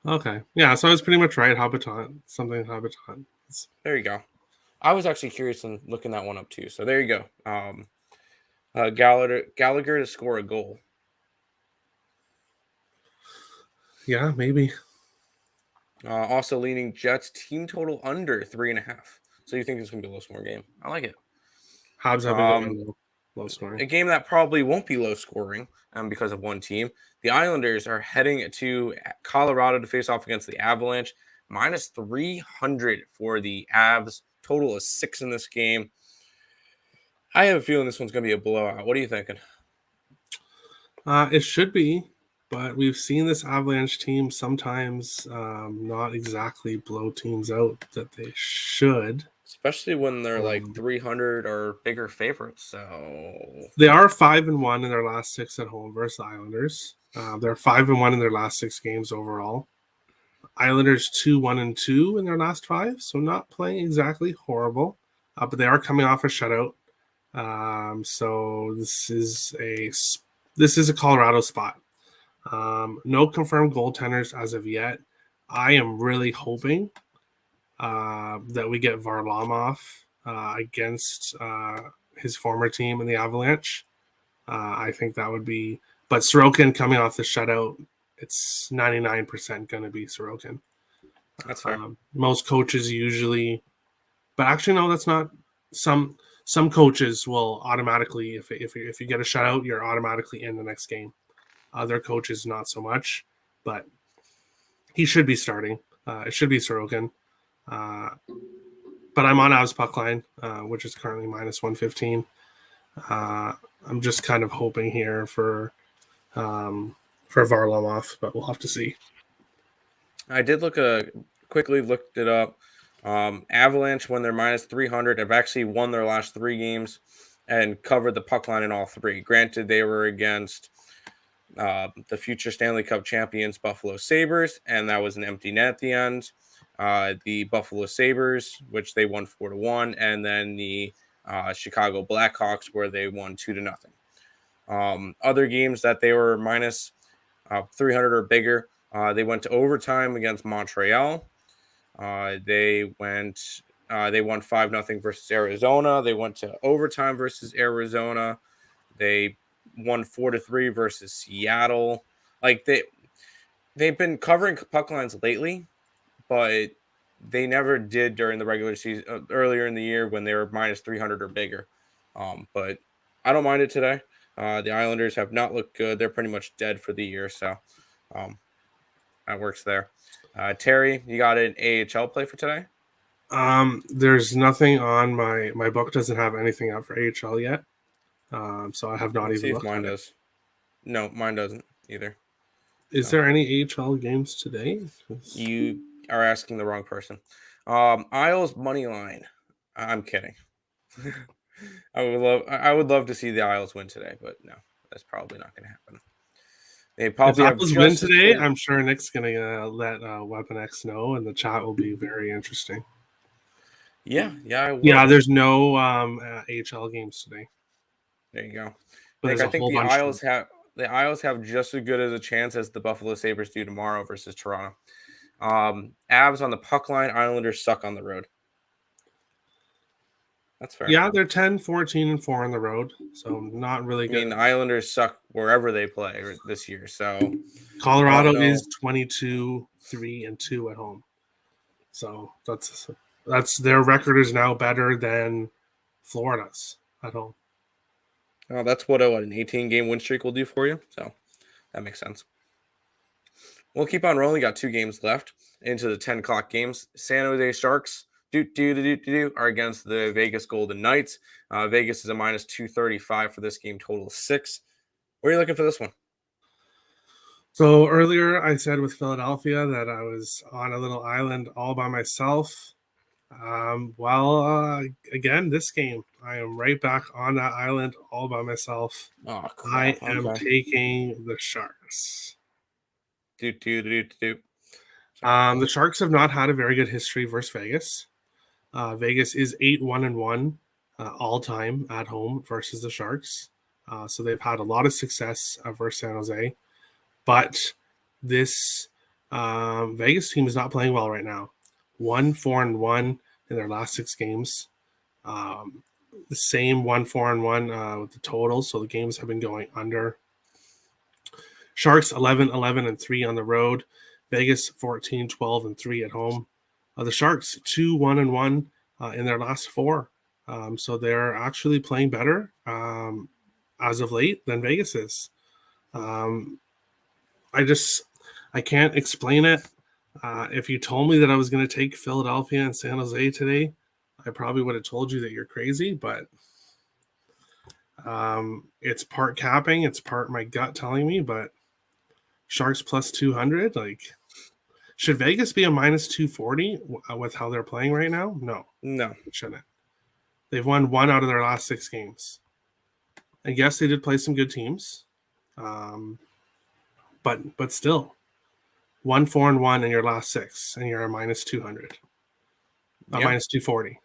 Okay, yeah, so I was pretty much right. Habitant, something Habitant. There you go. I was actually curious in looking that one up too. So there you go. Gallagher to score a goal. Yeah, maybe. Also leaning Jets team total under 3.5. So you think it's gonna be a low scoring game? I like it. Habs have been going low scoring. A game that probably won't be low scoring because of one team. The Islanders are heading to Colorado to face off against the Avalanche. Minus 300 for the Avs. Total is 6 in this game. I have a feeling this one's going to be a blowout. What are you thinking? It should be, but we've seen this Avalanche team sometimes not exactly blow teams out that they should. Especially when they're like 300 or bigger favorites. So they are 5-1 in their last 6 at home versus the Islanders. They're 5-1 in their last 6 games overall. Islanders 2-1-2 in their last 5, so not playing exactly horrible, but they are coming off a shutout. So this is a Colorado spot. No confirmed goaltenders as of yet. I am really hoping that we get Varlamov against his former team in the Avalanche. I think that would be. But Sorokin coming off the shutout, it's 99% going to be Sorokin. That's fair. Most coaches usually, but actually no, that's not. Some coaches will automatically, if you get a shutout, you're automatically in the next game. Other coaches not so much, but he should be starting. It should be Sorokin. But I'm on Avs puck line, which is currently minus 115. I'm just kind of hoping here for Varlamov, but we'll have to see. I did quickly looked it up. Avalanche, when they're minus 300, have actually won their last 3 games and covered the puck line in all 3. Granted, they were against the future Stanley Cup champions Buffalo Sabres, and that was an empty net at the end. The Buffalo Sabres, which they won 4-1, and then the Chicago Blackhawks, where they won 2-0. Other games that they were minus 300 or bigger, they went to overtime against Montreal. They won 5-0 versus Arizona. They went to overtime versus Arizona. They won 4-3 versus Seattle. Like they've been covering puck lines lately, but they never did during the regular season earlier in the year when they were minus 300 or bigger. But I don't mind it today. The Islanders have not looked good. They're pretty much dead for the year, so that works there. Terry, you got an AHL play for today? There's nothing on my book. Doesn't have anything out for AHL yet. So I have not Let's even see if looked mine at it. does. No, mine doesn't either. Is there any AHL games today? You are asking the wrong person. Isles money line. I'm kidding. I would love to see the Isles win today, but no, that's probably not going to happen. They probably if have Isles just win as today, good- I'm sure Nick's gonna let Weapon X know, and the chat will be very interesting. Yeah, I would. Yeah, there's no AHL games today. There you go. But Nick, there's I a think whole bunch of the Isles have just as good as a chance as the Buffalo Sabres do tomorrow versus Toronto. Avs on the puck line, Islanders suck on the road. That's fair. Yeah, they're 10, 14, and 4 on the road, so not really I good. mean, the Islanders suck wherever they play this year. So Colorado I don't know. is 22, 3, and 2 at home. So that's their record is now better than Florida's at home. That's what an 18-game win streak will do for you. So that makes sense. We'll keep on rolling. Got 2 games left into the 10 o'clock games. San Jose Sharks are against the Vegas Golden Knights. Vegas is a minus 235 for this game, total 6. Where are you looking for this one? So earlier I said with Philadelphia that I was on a little island all by myself. Again, this game, I am right back on that island all by myself. Oh, crap. I am taking the Sharks. The Sharks have not had a very good history versus Vegas. Vegas is 8-1-1 all time at home versus the Sharks. So they've had a lot of success versus San Jose. But this Vegas team is not playing well right now. 1-4-1 in their last 6 games. The same 1-4-1 with the total. So the games have been going under. Sharks 11-11-3 on the road. Vegas 14-12-3 at home. The Sharks 2-1-1 in their last 4. So they're actually playing better as of late than Vegas is. I can't explain it. If you told me that I was going to take Philadelphia and San Jose today, I probably would have told you that you're crazy, but it's part capping. It's part my gut telling me, but Sharks plus 200, should Vegas be a minus 240 with how they're playing right now? No, it shouldn't. They've won 1 out of their last 6 games. And yes, they did play some good teams. But still, 1-4-1 in your last 6, and you're a minus 200, minus 240.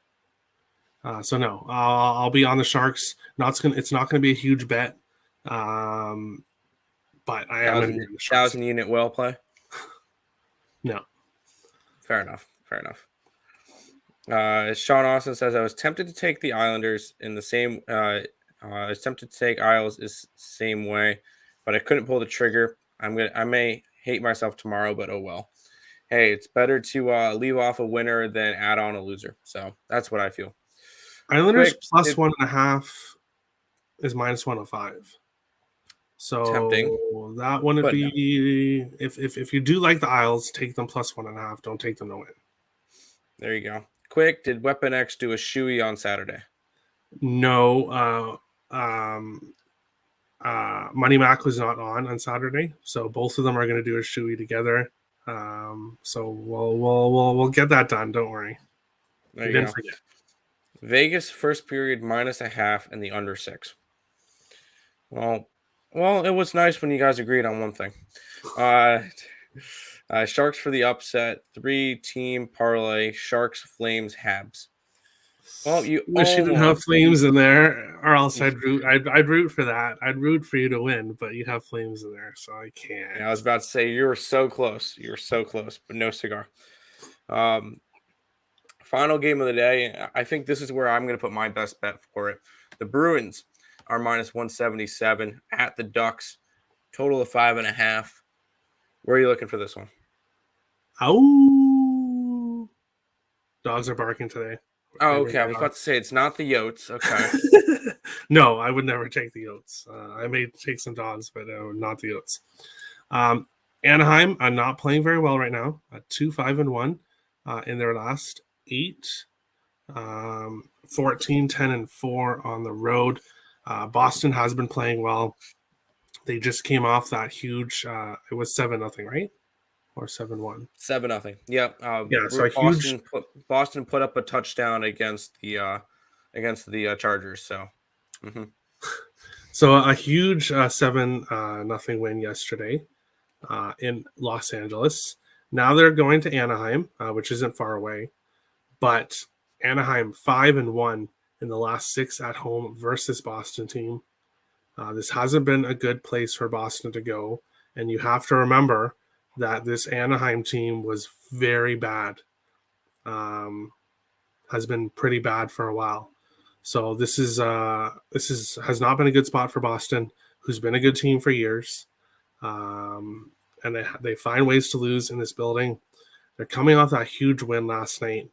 So no, I'll be on the Sharks. It's not going to be a huge bet, but I am going to be on the Sharks. 1,000-unit well play. No, fair enough. Sean Austin says I was tempted to take the Islanders in the same. I was tempted to take Isles is same way, but I couldn't pull the trigger. I may hate myself tomorrow, but oh well. Hey, it's better to leave off a winner than add on a loser. So that's what I feel. Islanders plus 1.5 is minus 105. So tempting. That wouldn't be if you do like the Isles, take them plus 1.5. Don't take them to win. There you go. Quick, did Weapon X do a shoey on Saturday? No. Money Mac was not on Saturday, so both of them are going to do a shoey together. So we'll get that done. Don't worry. There you go. Forget. Vegas first period minus 0.5 and the under 6. Well, Well, it was nice when you guys agreed on one thing. Sharks for the upset. 3-team parlay. Sharks, Flames, Habs. Well, you Wish you didn't have almost. Flames in there, or else I'd root for that. I'd root for you to win, but you have Flames in there, so I can't. Yeah, I was about to say you were so close. You were so close, but no cigar. Um, Final game of the day. I think this is where I'm going to put my best bet for it. The Bruins are minus 177 at the Ducks. Total of 5.5. Where are you looking for this one? Oh, dogs are barking today. Oh, okay. I was about to say it's not the Yotes. Okay. No, I would never take the Yotes. I may take some dogs, but not the Yotes. Anaheim are not playing very well right now. 2-5-1 in their last 8. 14, 10, and 4 on the road. Boston has been playing well. They just came off that huge. It was 7-0, right? Or 7-1. 7-0. Yep. Yeah, so a huge. Boston put up a touchdown against the Chargers. So. Mm-hmm. So a huge 7-0 win yesterday in Los Angeles. Now they're going to Anaheim, which isn't far away, but Anaheim 5-1 in the last 6 at home versus Boston team. This hasn't been a good place for Boston to go, and you have to remember that this Anaheim team was very bad. Has been pretty bad for a while. So this has not been a good spot for Boston, who's been a good team for years, and they find ways to lose in this building. They're coming off that huge win last night.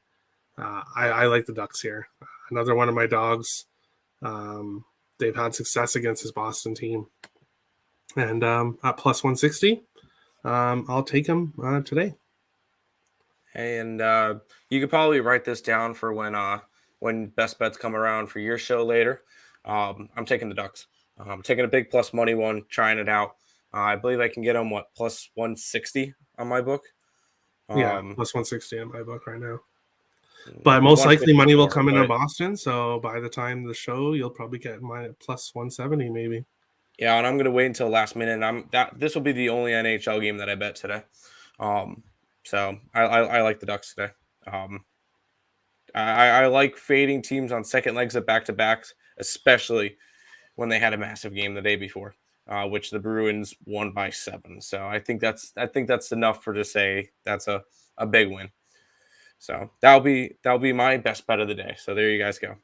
I like the Ducks here. Another one of my dogs. They've had success against this Boston team, and at plus 160, I'll take them today. And you could probably write this down for when best bets come around for your show later. I'm taking the Ducks. I'm taking a big plus money one, trying it out. I believe I can get them plus 160 on my book. Yeah, plus 160 on my book right now. But most likely money will come in on Boston. So by the time the show, you'll probably get mine at plus 170 maybe. Yeah, and I'm going to wait until last minute. This will be the only NHL game that I bet today. So I like the Ducks today. I like fading teams on second legs of back-to-backs, especially when they had a massive game the day before, which the Bruins won by 7. So I think that's enough to say that's a big win. So that'll be my best bet of the day. So there you guys go.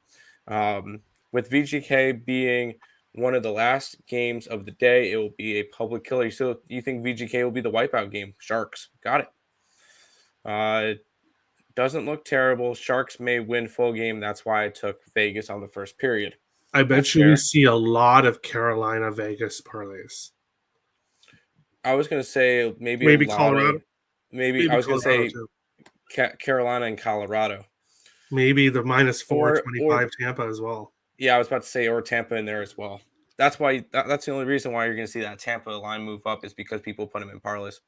With VGK being one of the last games of the day, it will be a public killer. So you think VGK will be the wipeout game? Sharks. Got it. Doesn't look terrible. Sharks may win full game. That's why I took Vegas on the first period. I bet we see a lot of Carolina Vegas parlays. I was going to say maybe Colorado. Maybe I was going to say Carolina and Colorado. Maybe the minus 425 Tampa as well. Yeah, I was about to say or Tampa in there as well. That's why. That's the only reason why you're going to see that Tampa line move up is because people put them in parlays.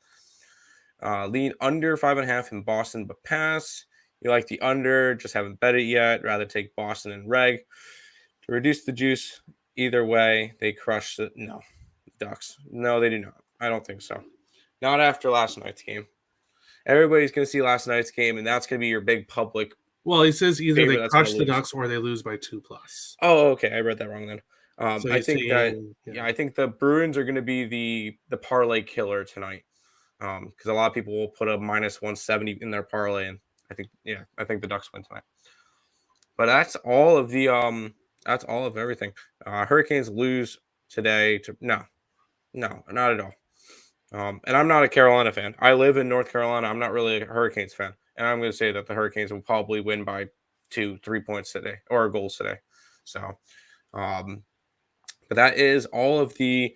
Lean under 5.5 in Boston, but pass. You like the under, just haven't bet it yet. Rather take Boston and reg to reduce the juice. Either way, they crushed it. No, Ducks. No, they do not. I don't think so. Not after last night's game. Everybody's going to see last night's game, and that's going to be your big public. Well, he says either they crush the Ducks or they lose by 2+. Oh, okay. I read that wrong then. So I think I think the Bruins are going to be the parlay killer tonight. Because a lot of people will put a minus 170 in their parlay, and I think the Ducks win tonight. But that's all of everything. Hurricanes lose today. No, not at all. And I'm not a Carolina fan. I live in North Carolina. I'm not really a Hurricanes fan, and I'm going to say that the Hurricanes will probably win by 2-3 points today or goals today. So, but that is all of the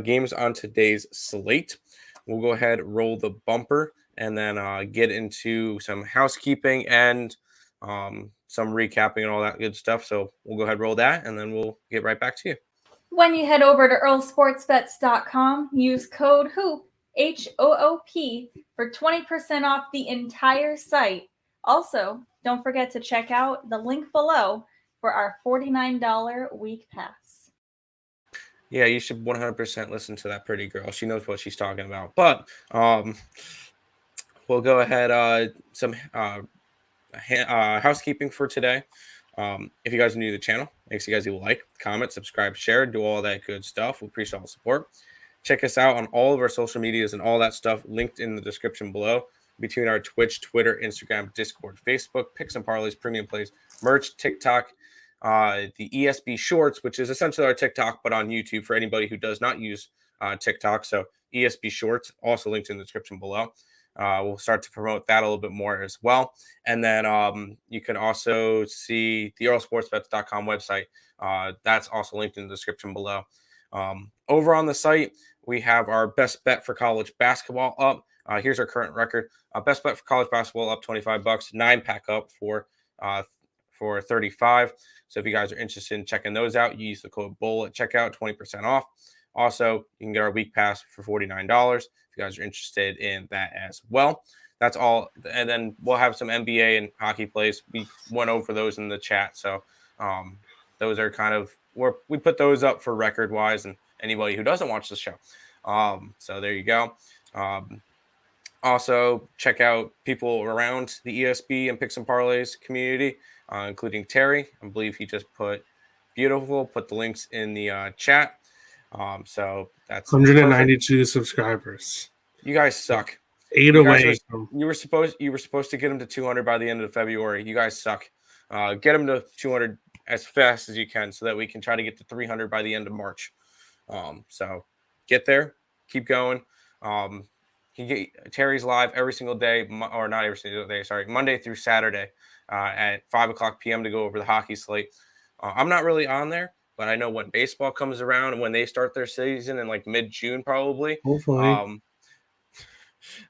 games on today's slate. We'll go ahead, roll the bumper, and then get into some housekeeping and some recapping and all that good stuff. So we'll go ahead, roll that, and then we'll get right back to you. When you head over to earlsportsbets.com, use code HOOP, HOOP, for 20% off the entire site. Also, don't forget to check out the link below for our $49 week pass. Yeah, you should 100% listen to that pretty girl. She knows what she's talking about. But we'll go ahead. Some housekeeping for today. If you guys are new to the channel, make sure you guys do like, comment, subscribe, share, do all that good stuff. We appreciate all the support. Check us out on all of our social medias and all that stuff linked in the description below. Between our Twitch, Twitter, Instagram, Discord, Facebook, Picks and Parleys, Premium Plays, merch, TikTok, the ESB Shorts, which is essentially our TikTok, but on YouTube for anybody who does not use TikTok. So ESB Shorts, also linked in the description below. We'll start to promote that a little bit more as well. And then you can also see the EarleSportsBets.com website. That's also linked in the description below. Over on the site, we have our best bet for college basketball up. Here's our current record. Best bet for college basketball up $25. 9-pack up for 35. So if you guys are interested in checking those out, you use the code BOWL at checkout, 20% off. Also, you can get our week pass for $49 if you guys are interested in that as well. That's all. And then we'll have some NBA and hockey plays. We went over those in the chat. So those are kind of where we put those up for record wise and anybody who doesn't watch the show. So there you go. Also, check out people around the ESB and Picks and Parlays community, including Terry. I believe he just put the links in the chat. So that's 192 perfect. subscribers. You guys suck. 8 away. You were supposed to get them to 200 by the end of February. You guys suck. Get them to 200 as fast as you can so that we can try to get to 300 by the end of March. So get there, keep going. Terry's live every single day, or not every single day, sorry, Monday through Saturday at 5:00 p.m. to go over the hockey slate. I'm not really on there, but I know when baseball comes around and when they start their season in like mid-June, probably. Hopefully.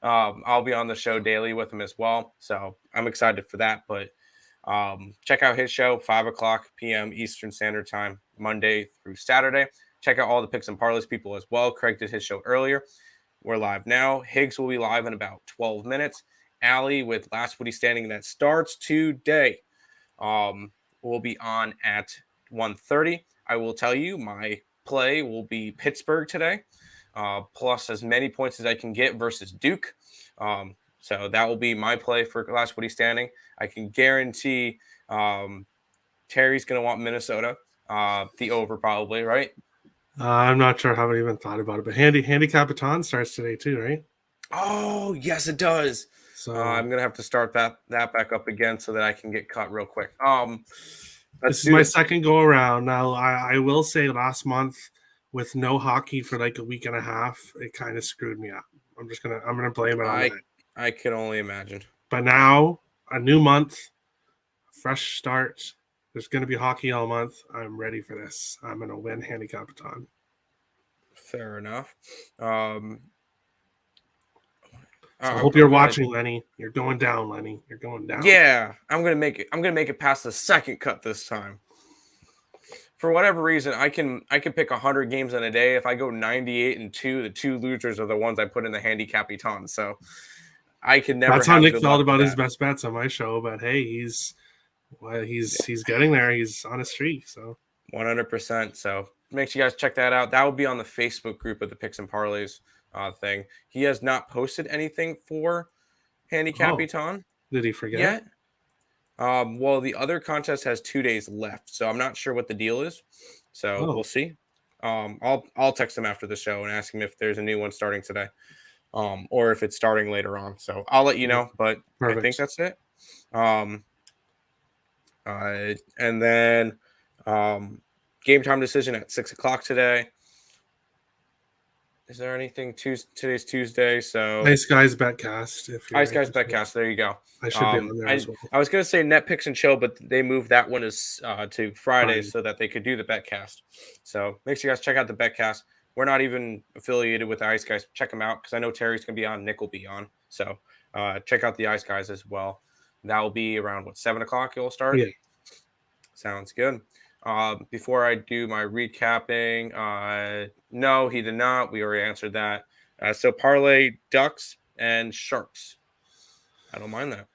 I'll be on the show daily with him as well. So I'm excited for that. But check out his show, 5:00 p.m. Eastern Standard Time, Monday through Saturday. Check out all the Picks and Parleys people as well. Craig did his show earlier. We're live now. Higgs will be live in about 12 minutes. Allie with Last Woody Standing that starts today will be on at 1:30. I will tell you my play will be Pittsburgh today, plus as many points as I can get versus Duke. So that will be my play for Last Woody Standing. I can guarantee Terry's going to want Minnesota, the over probably, right? I'm not sure. I haven't even thought about it. But Handicapathon starts today too, right? Oh, yes, it does. So I'm going to have to start that back up again so that I can get cut real quick. This is my second go around. Now, I will say last month with no hockey for like a week and a half, it kind of screwed me up. I'm gonna blame it on that. I can only imagine. But now, a new month, fresh start. There's going to be hockey all month. I'm ready for this. I'm going to win Handicapathon. Fair enough. I hope you're watching, Lenny. You're going down, Lenny. You're going down. Yeah, I'm gonna make it past the second cut this time. For whatever reason, I can pick 100 games in a day. If I go 98-2, the two losers are the ones I put in the Handicapathon. So I can never. That's how Nick felt about his best bets on my show. But hey, he's getting there. He's on a streak. So 100%. So make sure you guys check that out. That will be on the Facebook group of the Picks and Parleys thing. He has not posted anything for Handicapathon. Did he forget? Yet. Well, the other contest has 2 days left, so I'm not sure what the deal is. So we'll see. I'll text him after the show and ask him if there's a new one starting today, or if it's starting later on. So I'll let you know. But perfect. I think that's it. And then game time decision at 6:00 today. Is there anything? Today's Tuesday, so Ice Guys Betcast. Ice Guys Betcast. There you go. I should be on there as well. I was going to say Net Picks and Chill, but they moved that one to Friday so that they could do the Betcast. So make sure you guys check out the Betcast. We're not even affiliated with the Ice Guys. Check them out because I know Terry's going to be on. Nick will be on. So check out the Ice Guys as well. That will be around 7:00. It'll start. Yeah. Sounds good. Before I do my recapping, no, he did not. We already answered that. So parlay Ducks and Sharks. I don't mind that.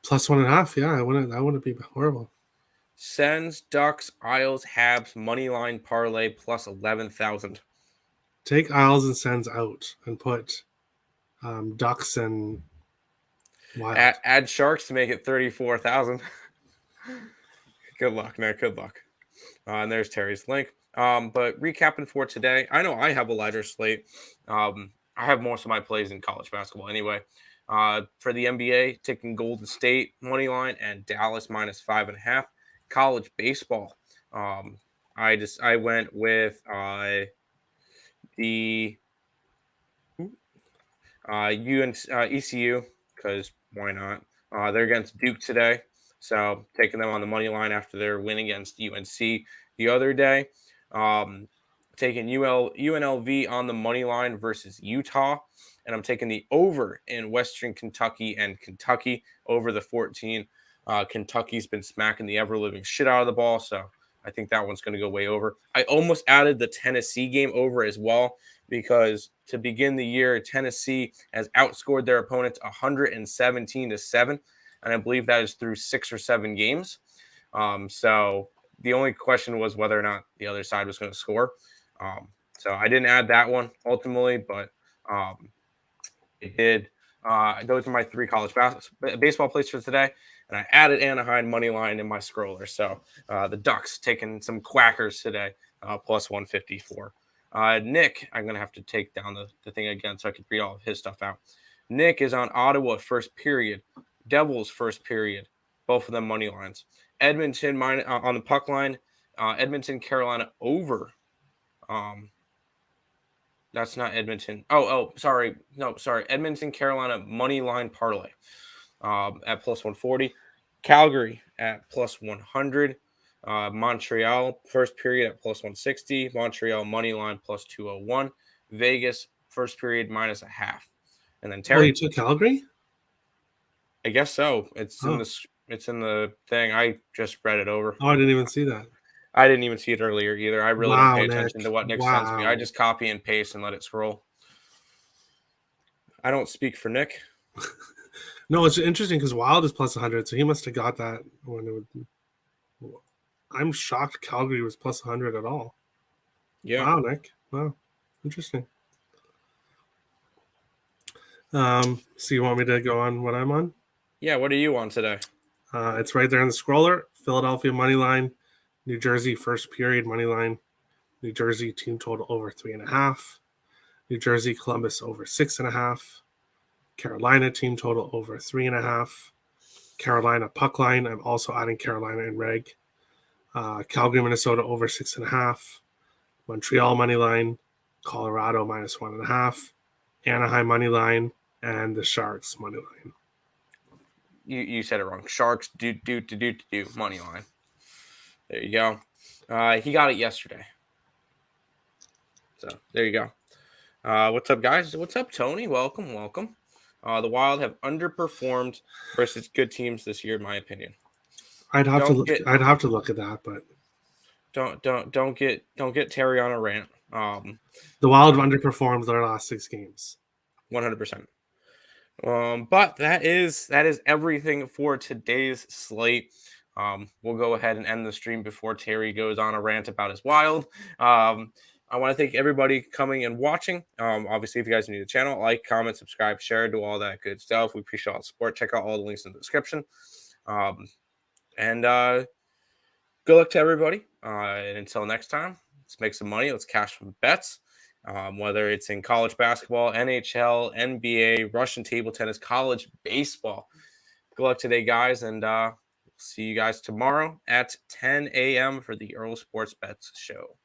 +1.5. Yeah, that wouldn't be horrible. Sens, Ducks, Isles, Habs, money line parlay plus 11,000. Take Isles and Sens out and put Ducks and Wild. Add Sharks to make it 34,000. Good luck, Nick. Good luck. And there's Terry's link. But recapping for today, I know I have a lighter slate. I have most of my plays in college basketball anyway. For the NBA, taking Golden State money line and Dallas minus 5.5. College baseball, I went with the ECU because why not? They're against Duke today, so taking them on the money line after their win against UNC the other day. Taking UNLV on the money line versus Utah, and I'm taking the over in Western Kentucky and Kentucky over the 14. Kentucky's been smacking the ever-living shit out of the ball, so I think that one's going to go way over. I almost added the Tennessee game over as well because to begin the year, Tennessee has outscored their opponents 117-7, and I believe that is through 6 or 7 games. So the only question was whether or not the other side was going to score. So I didn't add that one ultimately, but it did. Those are my 3 college baseball plays for today. And I added Anaheim money line in my scroller. So the Ducks taking some quackers today, plus 154. Nick, I'm going to have to take down the thing again so I can read all of his stuff out. Nick is on Ottawa first period, Devils first period, both of them money lines. Edmonton on the puck line, Edmonton, Carolina over. That's not Edmonton. Sorry. Edmonton, Carolina money line parlay at plus 140. Calgary at plus 100. Montreal first period at plus 160. Montreal money line plus 201. Vegas first period minus a half. And then Terry. You took Calgary? I guess so. It's in the thing. I just read it over. Oh, I didn't even see that. I didn't even see it earlier either. I really don't pay attention to what Nick sends me. I just copy and paste and let it scroll. I don't speak for Nick. No, it's interesting because Wild is plus 100, so he must have got that when it would. I'm shocked Calgary was plus 100 at all. Yeah. Wow, Nick. Wow. Interesting. So you want me to go on what I'm on? Yeah, what are you on today? It's right there in the scroller. Philadelphia money line, New Jersey first period money line, New Jersey team total over 3.5, New Jersey Columbus over 6.5, Carolina team total over 3.5, Carolina puck line. I'm also adding Carolina in reg. Calgary, Minnesota over 6.5, Montreal money line, Colorado minus 1.5, Anaheim money line, and the Sharks money line. You said it wrong. Sharks do money line. There you go. He got it yesterday. So there you go. What's up, guys? What's up, Tony? Welcome. The Wild have underperformed versus good teams this year, in my opinion. I'd have to look at that, but don't get Terry on a rant. The Wild have underperformed their last 6 games. 100%. But that is everything for today's slate. We'll go ahead and end the stream before Terry goes on a rant about his Wild. I want to thank everybody coming and watching. Obviously, if you guys are new to the channel, like, comment, subscribe, share, do all that good stuff. We appreciate all the support. Check out all the links in the description. And good luck to everybody. And until next time, let's make some money. Let's cash some bets. Whether it's in college basketball, NHL, NBA, Russian table tennis, college baseball. Good luck today, guys, and see you guys tomorrow at 10 a.m. for the Earle Sports Bets show.